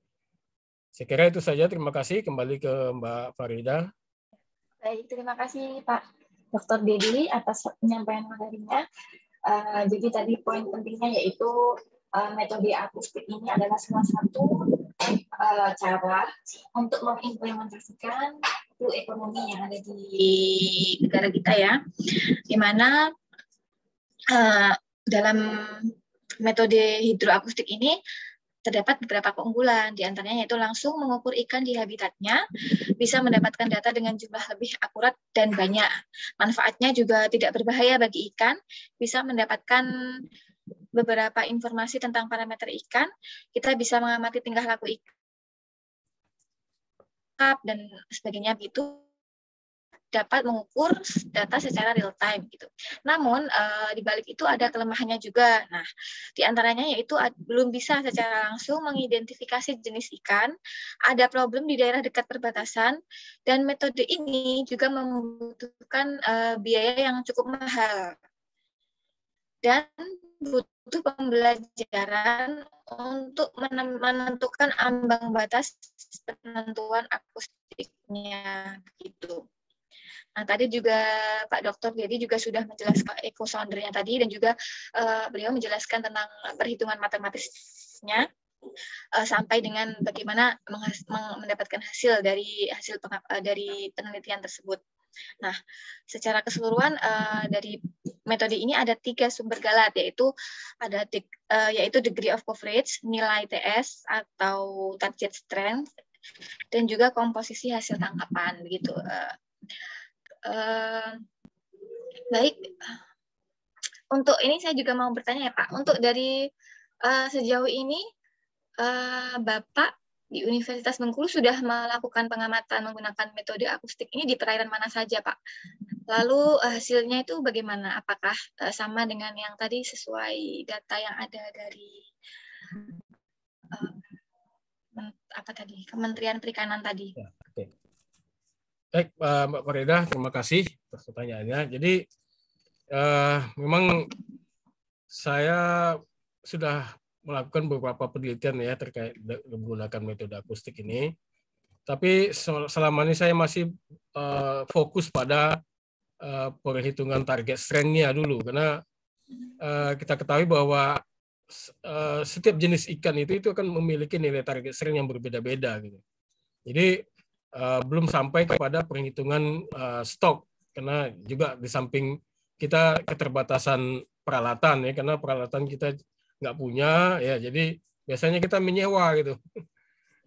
Saya kira itu saja, terima kasih. Kembali ke Mbak Farida. Baik, terima kasih Pak Dr. Dedi atas penyampaian materinya. Jadi tadi poin pentingnya yaitu metode akustik ini adalah salah satu cara untuk mengimplementasikan ekonomi yang ada di negara kita ya, di mana dalam metode hidroakustik ini terdapat beberapa keunggulan, di antaranya yaitu langsung mengukur ikan di habitatnya, bisa mendapatkan data dengan jumlah lebih akurat dan banyak. Manfaatnya juga tidak berbahaya bagi ikan, bisa mendapatkan beberapa informasi tentang parameter ikan, kita bisa mengamati tingkah laku ikan dan sebagainya begitu. dapat mengukur data secara real time gitu. Namun di balik itu ada kelemahannya juga. Nah, di antaranya yaitu belum bisa secara langsung mengidentifikasi jenis ikan, ada problem di daerah dekat perbatasan, dan metode ini juga membutuhkan biaya yang cukup mahal. Dan butuh pembelajaran untuk menentukan ambang batas penentuan akustiknya gitu. Nah, tadi juga Pak Dokter Dedi juga sudah menjelaskan echo soundernya tadi, dan juga beliau menjelaskan tentang perhitungan matematisnya sampai dengan bagaimana mendapatkan hasil dari penelitian tersebut. Nah, secara keseluruhan dari metode ini ada 3 sumber galat, yaitu degree of coverage, nilai TS atau target strength, dan juga komposisi hasil tangkapan begitu. Baik, untuk ini saya juga mau bertanya ya Pak, untuk dari sejauh ini Bapak di Universitas Bengkulu sudah melakukan pengamatan menggunakan metode akustik ini di perairan mana saja, Pak? Lalu hasilnya itu bagaimana? Apakah sama dengan yang tadi sesuai data yang ada dari Kementerian Perikanan tadi? Ya, oke. Baik, Mbak Farida, terima kasih atas pertanyaannya. Jadi memang saya sudah melakukan beberapa penelitian ya terkait menggunakan metode akustik ini. Tapi selama ini saya masih fokus pada perhitungan target strength-nya dulu, karena kita ketahui bahwa setiap jenis ikan itu akan memiliki nilai target strength yang berbeda-beda gitu. Jadi belum sampai kepada perhitungan stok, karena juga di samping kita keterbatasan peralatan ya, karena peralatan kita nggak punya ya, jadi biasanya kita menyewa gitu,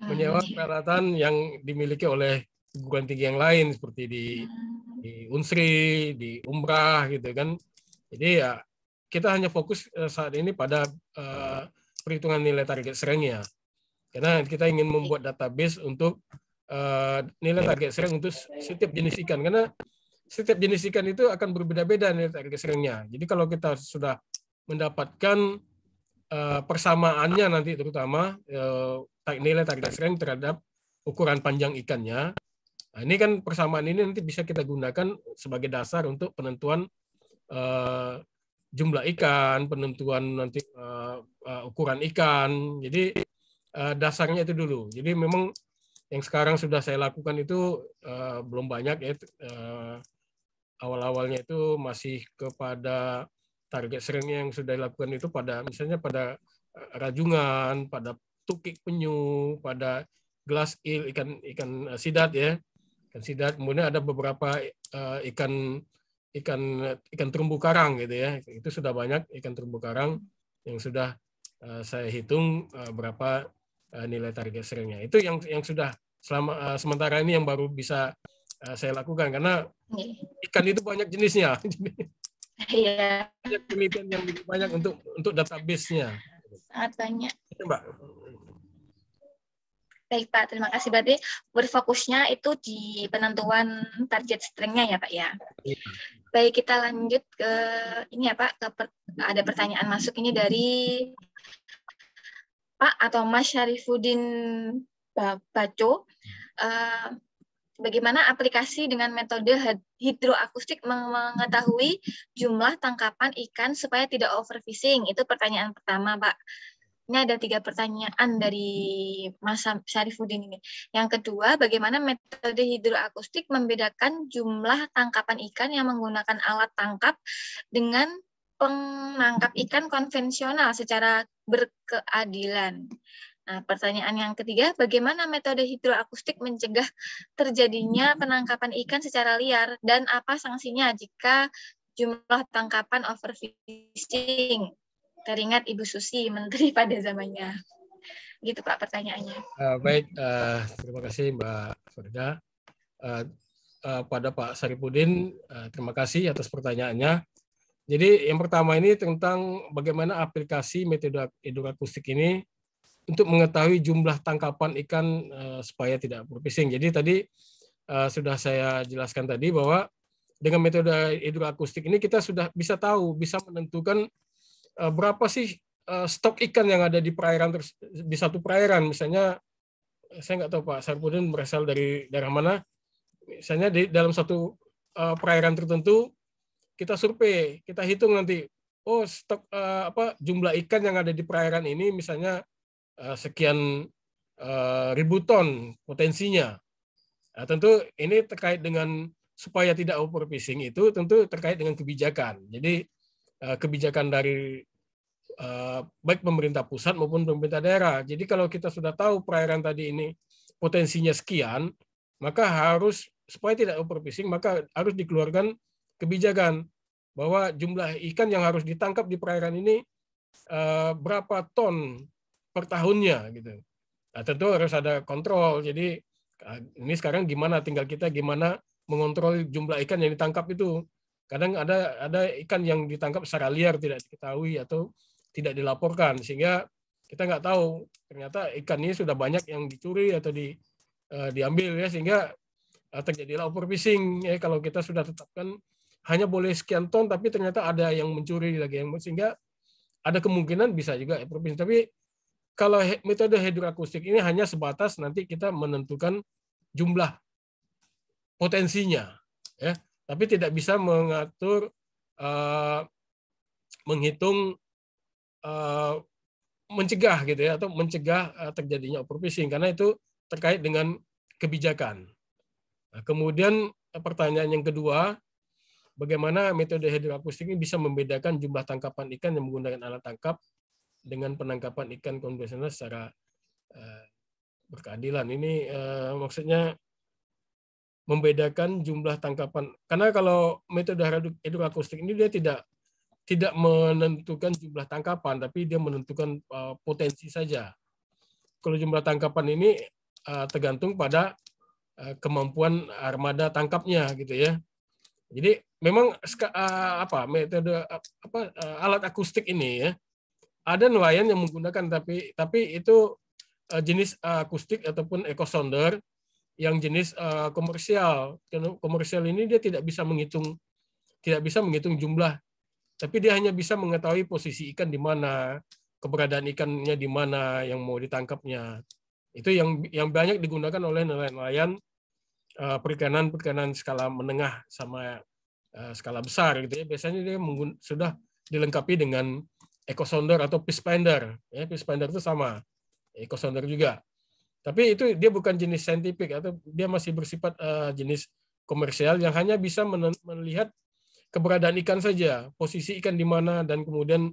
menyewa peralatan yang dimiliki oleh perguruan tinggi yang lain seperti di Unsri, di Umrah gitu kan. Jadi ya kita hanya fokus saat ini pada perhitungan nilai target strength-nya, karena kita ingin membuat database untuk nilai target strength untuk setiap jenis ikan, karena setiap jenis ikan itu akan berbeda-beda nilai target strength-nya. Jadi kalau kita sudah mendapatkan persamaannya nanti, terutama nilai target strength terhadap ukuran panjang ikannya, nah, ini kan persamaan ini nanti bisa kita gunakan sebagai dasar untuk penentuan jumlah ikan, penentuan nanti ukuran ikan. Jadi dasarnya itu dulu. Jadi memang yang sekarang sudah saya lakukan itu belum banyak ya. Awal-awalnya itu masih kepada target strength yang sudah dilakukan itu pada misalnya pada rajungan, pada tukik penyu, pada glass eel, ikan sidat ya, ikan sidat. Kemudian ada beberapa ikan terumbu karang gitu ya. Itu sudah banyak ikan terumbu karang yang sudah saya hitung berapa nilai target strength-nya. Itu yang sudah sementara ini yang baru bisa saya lakukan, karena ikan itu banyak jenisnya. Iya. Banyak penelitian yang lebih banyak untuk database-nya. Sangat banyak. Mbak. Baik Pak, terima kasih. Berarti berfokusnya itu di penentuan target strength-nya ya Pak ya. Iya. Baik, kita lanjut ke ini ya Pak. Ada pertanyaan masuk ini dari Pak atau Mas Syarifuddin Baco. Bagaimana aplikasi dengan metode hidroakustik mengetahui jumlah tangkapan ikan supaya tidak overfishing? Itu pertanyaan pertama, Pak. Ini ada 3 pertanyaan dari Mas Syarifuddin ini. Yang kedua, bagaimana metode hidroakustik membedakan jumlah tangkapan ikan yang menggunakan alat tangkap dengan penangkap ikan konvensional secara berkeadilan? Nah, pertanyaan yang ketiga, bagaimana metode hidroakustik mencegah terjadinya penangkapan ikan secara liar dan apa sanksinya jika jumlah tangkapan overfishing? Teringat Ibu Susi, Menteri pada zamannya. Gitu Pak pertanyaannya. Baik, terima kasih Mbak Farida. Pada Pak Syarifuddin, terima kasih atas pertanyaannya. Jadi yang pertama ini tentang bagaimana aplikasi metode hidroakustik ini untuk mengetahui jumlah tangkapan ikan supaya tidak overfishing. Jadi tadi sudah saya jelaskan tadi bahwa dengan metode hidroakustik ini kita sudah bisa tahu, bisa menentukan berapa sih stok ikan yang ada di perairan di satu perairan. Misalnya saya nggak tahu Pak Sarpudin berasal dari daerah mana. Misalnya di dalam satu perairan tertentu kita survei, kita hitung nanti, oh stok jumlah ikan yang ada di perairan ini misalnya sekian ribu ton potensinya. Nah, tentu ini terkait dengan supaya tidak overfishing itu tentu terkait dengan kebijakan. Jadi kebijakan dari baik pemerintah pusat maupun pemerintah daerah. Jadi kalau kita sudah tahu perairan tadi ini potensinya sekian, maka harus supaya tidak overfishing maka harus dikeluarkan kebijakan bahwa jumlah ikan yang harus ditangkap di perairan ini berapa ton per tahunnya gitu. Nah, tentu harus ada kontrol. Jadi ini sekarang gimana, tinggal kita gimana mengontrol jumlah ikan yang ditangkap itu. Kadang ada ikan yang ditangkap secara liar tidak diketahui atau tidak dilaporkan sehingga kita nggak tahu ternyata ikan ini sudah banyak yang dicuri atau diambil ya sehingga terjadilah overfishing ya kalau kita sudah tetapkan hanya boleh sekian ton tapi ternyata ada yang mencuri lagi sehingga ada kemungkinan bisa juga overfishing. Tapi kalau metode hidroakustik ini hanya sebatas nanti kita menentukan jumlah potensinya, ya, tapi tidak bisa mengatur, menghitung, mencegah gitu ya, atau mencegah terjadinya overfishing karena itu terkait dengan kebijakan. Nah, kemudian pertanyaan yang kedua, bagaimana metode hidroakustik ini bisa membedakan jumlah tangkapan ikan yang menggunakan alat tangkap dengan penangkapan ikan konvensional secara berkeadilan. Ini maksudnya membedakan jumlah tangkapan. Karena kalau metode hidroakustik ini dia tidak menentukan jumlah tangkapan, tapi dia menentukan potensi saja. Kalau jumlah tangkapan ini tergantung pada kemampuan armada tangkapnya, gitu ya. Jadi memang metode alat akustik ini ya ada nelayan yang menggunakan tapi itu jenis akustik ataupun echo sounder yang jenis komersial. Komersial ini dia tidak bisa menghitung jumlah, tapi dia hanya bisa mengetahui posisi ikan di mana, keberadaan ikannya di mana yang mau ditangkapnya. Itu yang banyak digunakan oleh nelayan perikanan skala menengah sama skala besar gitu ya. Biasanya dia sudah dilengkapi dengan echo sounder atau fish finder. Ya, fish finder itu sama, echo sounder juga. Tapi itu dia bukan jenis saintifik atau dia masih bersifat jenis komersial yang hanya bisa melihat keberadaan ikan saja, posisi ikan di mana dan kemudian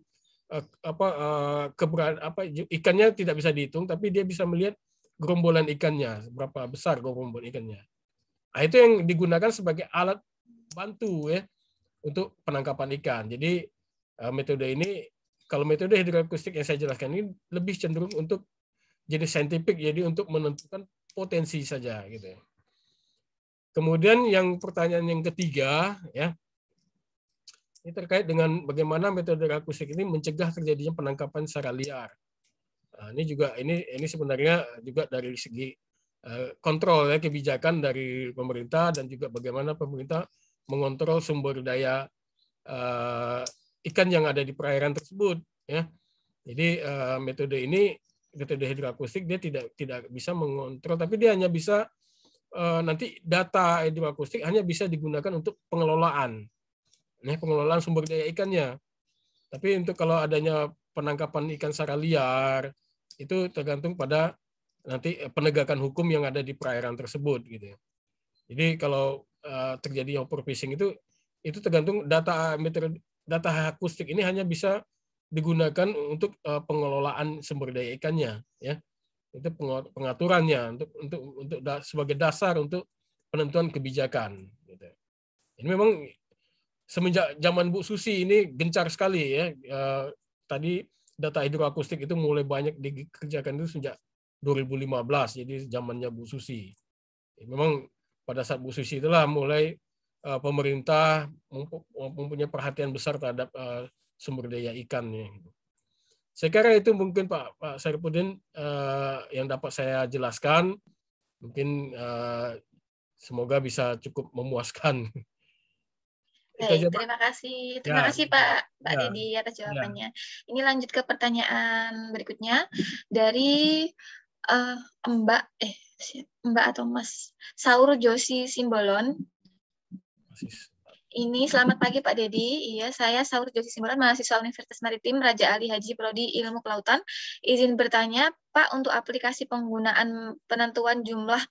ikannya tidak bisa dihitung, tapi dia bisa melihat gerombolan ikannya, berapa besar gerombol ikannya. Nah, itu yang digunakan sebagai alat bantu ya untuk penangkapan ikan. Jadi metode ini, kalau metode hidroakustik yang saya jelaskan ini lebih cenderung untuk jenis saintifik, jadi untuk menentukan potensi saja gitu. Kemudian yang pertanyaan yang ketiga ya, ini terkait dengan bagaimana metode akustik ini mencegah terjadinya penangkapan secara liar. Nah, ini sebenarnya juga dari segi kontrol ya, kebijakan dari pemerintah dan juga bagaimana pemerintah mengontrol sumber daya ikan yang ada di perairan tersebut ya. Jadi metode hidroakustik dia tidak bisa mengontrol, tapi dia hanya bisa nanti data hidroakustik hanya bisa digunakan untuk pengelolaan sumber daya ikannya. Tapi untuk kalau adanya penangkapan ikan secara liar itu tergantung pada nanti penegakan hukum yang ada di perairan tersebut gitu. Jadi kalau terjadi overfishing itu tergantung data akustik ini hanya bisa digunakan untuk pengelolaan sumber daya ikannya ya. Itu pengaturannya untuk sebagai dasar untuk penentuan kebijakan gitu. Ini memang semenjak zaman Bu Susi ini gencar sekali ya. Tadi data hidroakustik itu mulai banyak dikerjakan itu sejak 2015, jadi zamannya Bu Susi. Memang pada saat Bu Susi itulah mulai pemerintah mempunyai perhatian besar terhadap sumber daya ikannya. Saya kira itu mungkin Pak Saripudin yang dapat saya jelaskan. Mungkin semoga bisa cukup memuaskan. Itu Baik, aja, Pak. terima kasih. Terima Ya, kasih Pak ya, Dedi atas ya. jawabannya. Ini lanjut ke pertanyaan berikutnya dari eh, Mbak Mbak atau Mas Saur Josi Simbolon. Ini selamat pagi Pak Dedi. Iya, saya Saur Josi Simbolon, mahasiswa Universitas Maritim Raja Ali Haji Prodi Ilmu Kelautan. Izin bertanya, Pak, untuk aplikasi penggunaan penentuan jumlah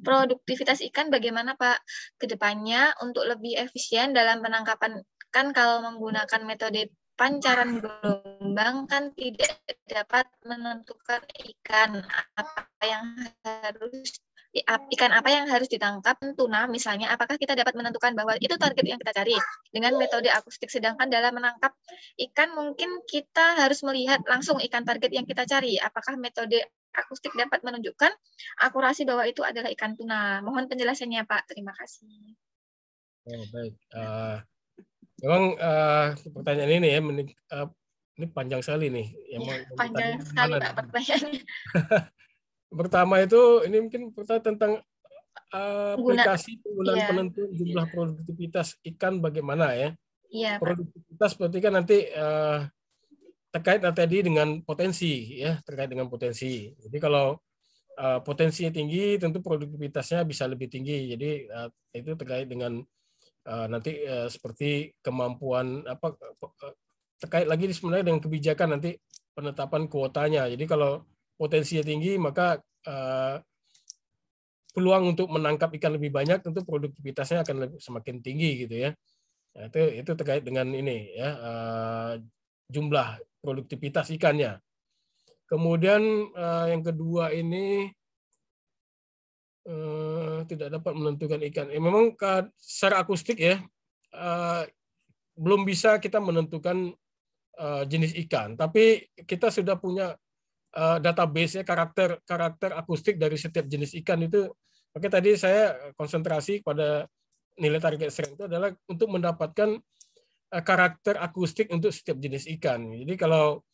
produktivitas ikan bagaimana Pak ke depannya untuk lebih efisien dalam penangkapan, kan kalau menggunakan metode pancaran gelombang kan tidak dapat menentukan ikan apa yang harus ditangkap. Tuna misalnya, apakah kita dapat menentukan bahwa itu target yang kita cari dengan metode akustik, sedangkan dalam menangkap ikan mungkin kita harus melihat langsung ikan target yang kita cari. Apakah metode akustik dapat menunjukkan akurasi bahwa itu adalah ikan tuna? Mohon penjelasannya Pak, terima kasih. Oh, baik. Memang pertanyaan ini ya, ini panjang sekali nih. Panjang sekali Pak pertanyaannya. Pertama itu ini mungkin tentang aplikasi penggunaan Iya. penentuan jumlah produktivitas ikan bagaimana ya. Iya, Pak. Produktivitas berarti kan nanti terkait tadi dengan potensi ya, terkait dengan potensi. Jadi kalau potensinya tinggi, tentu produktivitasnya bisa lebih tinggi. Jadi itu terkait dengan nanti seperti kemampuan terkait lagi sebenarnya dengan kebijakan nanti penetapan kuotanya. Jadi kalau potensinya tinggi, maka peluang untuk menangkap ikan lebih banyak, tentu produktivitasnya akan semakin tinggi gitu ya. Nah, itu terkait dengan ini ya, jumlah produktivitas ikannya. Kemudian yang kedua ini tidak dapat menentukan ikan. Memang secara akustik ya belum bisa kita menentukan jenis ikan, tapi kita sudah punya database ya, karakter akustik dari setiap jenis ikan itu. Oke, tadi saya konsentrasi pada nilai target strength itu adalah untuk mendapatkan karakter akustik untuk setiap jenis ikan. Jadi kalau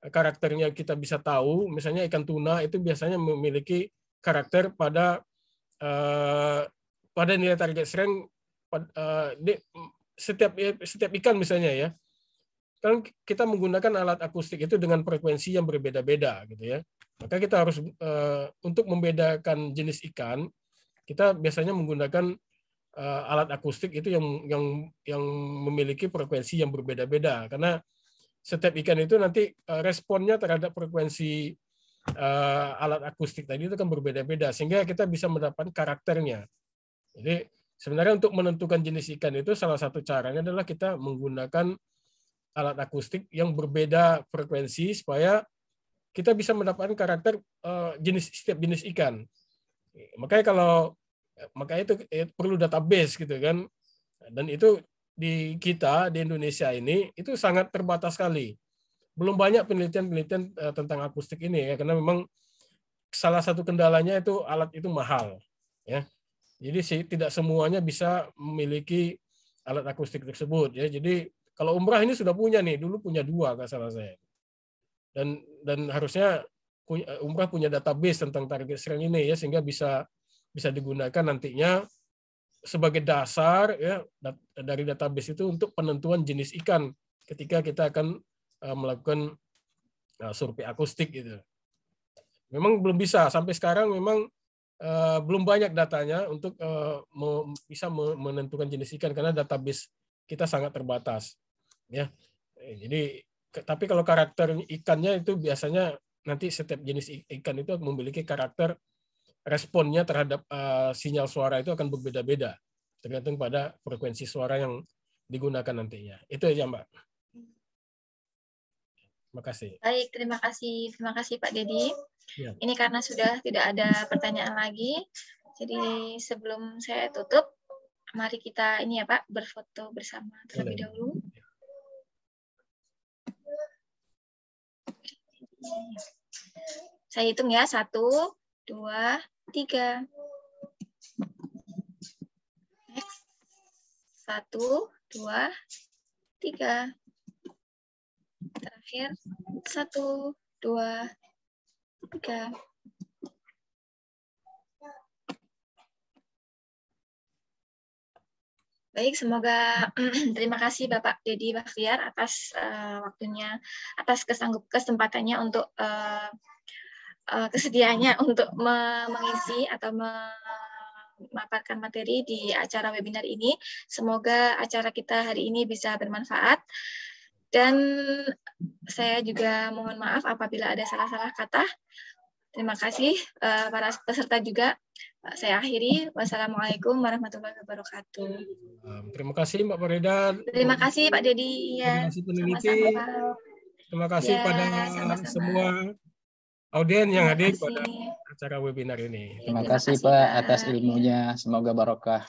karakternya kita bisa tahu, misalnya ikan tuna itu biasanya memiliki karakter pada nilai target strength setiap ikan misalnya ya. Kan kita menggunakan alat akustik itu dengan frekuensi yang berbeda-beda gitu ya. Maka kita harus untuk membedakan jenis ikan, kita biasanya menggunakan alat akustik itu yang memiliki frekuensi yang berbeda-beda, karena setiap ikan itu nanti responnya terhadap frekuensi alat akustik tadi itu kan berbeda-beda, sehingga kita bisa mendapatkan karakternya. Jadi sebenarnya untuk menentukan jenis ikan itu salah satu caranya adalah kita menggunakan alat akustik yang berbeda frekuensi supaya kita bisa mendapatkan karakter setiap jenis ikan. Makanya itu perlu database gitu kan. Dan itu di Indonesia ini itu sangat terbatas sekali. Belum banyak penelitian tentang akustik ini ya, karena memang salah satu kendalanya itu alat itu mahal ya. Jadi tidak semuanya bisa memiliki alat akustik tersebut ya. Jadi kalau umrah ini sudah punya nih, dulu punya 2 nggak salah saya. Dan harusnya umrah punya database tentang target strength ini ya, sehingga bisa digunakan nantinya sebagai dasar ya dari database itu untuk penentuan jenis ikan ketika kita akan melakukan survei akustik gitu. Memang belum bisa sampai sekarang, memang belum banyak datanya untuk bisa menentukan jenis ikan karena database kita sangat terbatas ya. Jadi tapi kalau karakter ikannya itu biasanya nanti setiap jenis ikan itu memiliki karakter responnya terhadap sinyal suara itu akan berbeda-beda tergantung pada frekuensi suara yang digunakan nantinya. Itu aja Mbak. Terima kasih. Baik, terima kasih Pak Dedi. Ya. Ini karena sudah tidak ada pertanyaan lagi, jadi sebelum saya tutup, mari kita ini ya Pak, berfoto bersama terlebih dahulu. Saya hitung ya, 1, 2, 3. Next. 1, 2, 3. Terakhir, 1, 2, 3. Baik, semoga terima kasih Bapak Dedi Baktiar atas waktunya, atas kesempatannya untuk kesediaannya untuk mengisi atau memaparkan materi di acara webinar ini. Semoga acara kita hari ini bisa bermanfaat. Dan saya juga mohon maaf apabila ada salah-salah kata. Terima kasih para peserta juga. Saya akhiri. Wassalamualaikum warahmatullahi wabarakatuh. Terima kasih Mbak Farida. Terima kasih Pak Dedi. Ya, Terima kasih peneliti. sama-sama. Terima kasih Ya, pada sama-sama. semua audien yang Terima hadir kasih. pada acara webinar ini. Terima kasih Pak atas ilmunya. Semoga barokah.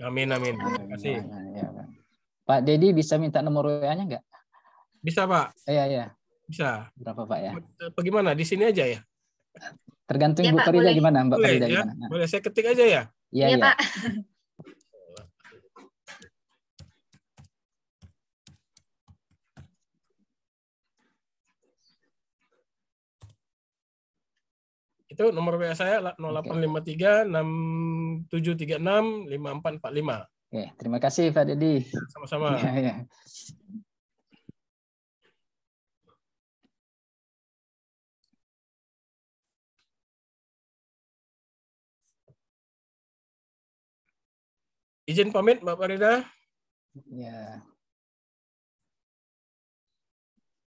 Amin, amin. Terima kasih. Ya, Pak Dedi bisa minta nomor WA-nya nggak? Bisa Pak? Iya, iya. Bisa. Berapa Pak ya? Bagaimana? Di sini aja ya? Tergantung Ya, Bu Pak, Farida boleh. gimana, Mbak Boleh Farida ya? gimana? Nah. Boleh saya ketik aja ya? Iya, Iya, iya. Pak. Itu nomor WA saya 0853 6736 5445. Oke, terima kasih Pak Dedi. Sama-sama. Iya, iya. Izin pamit Mbak Farida. Ya.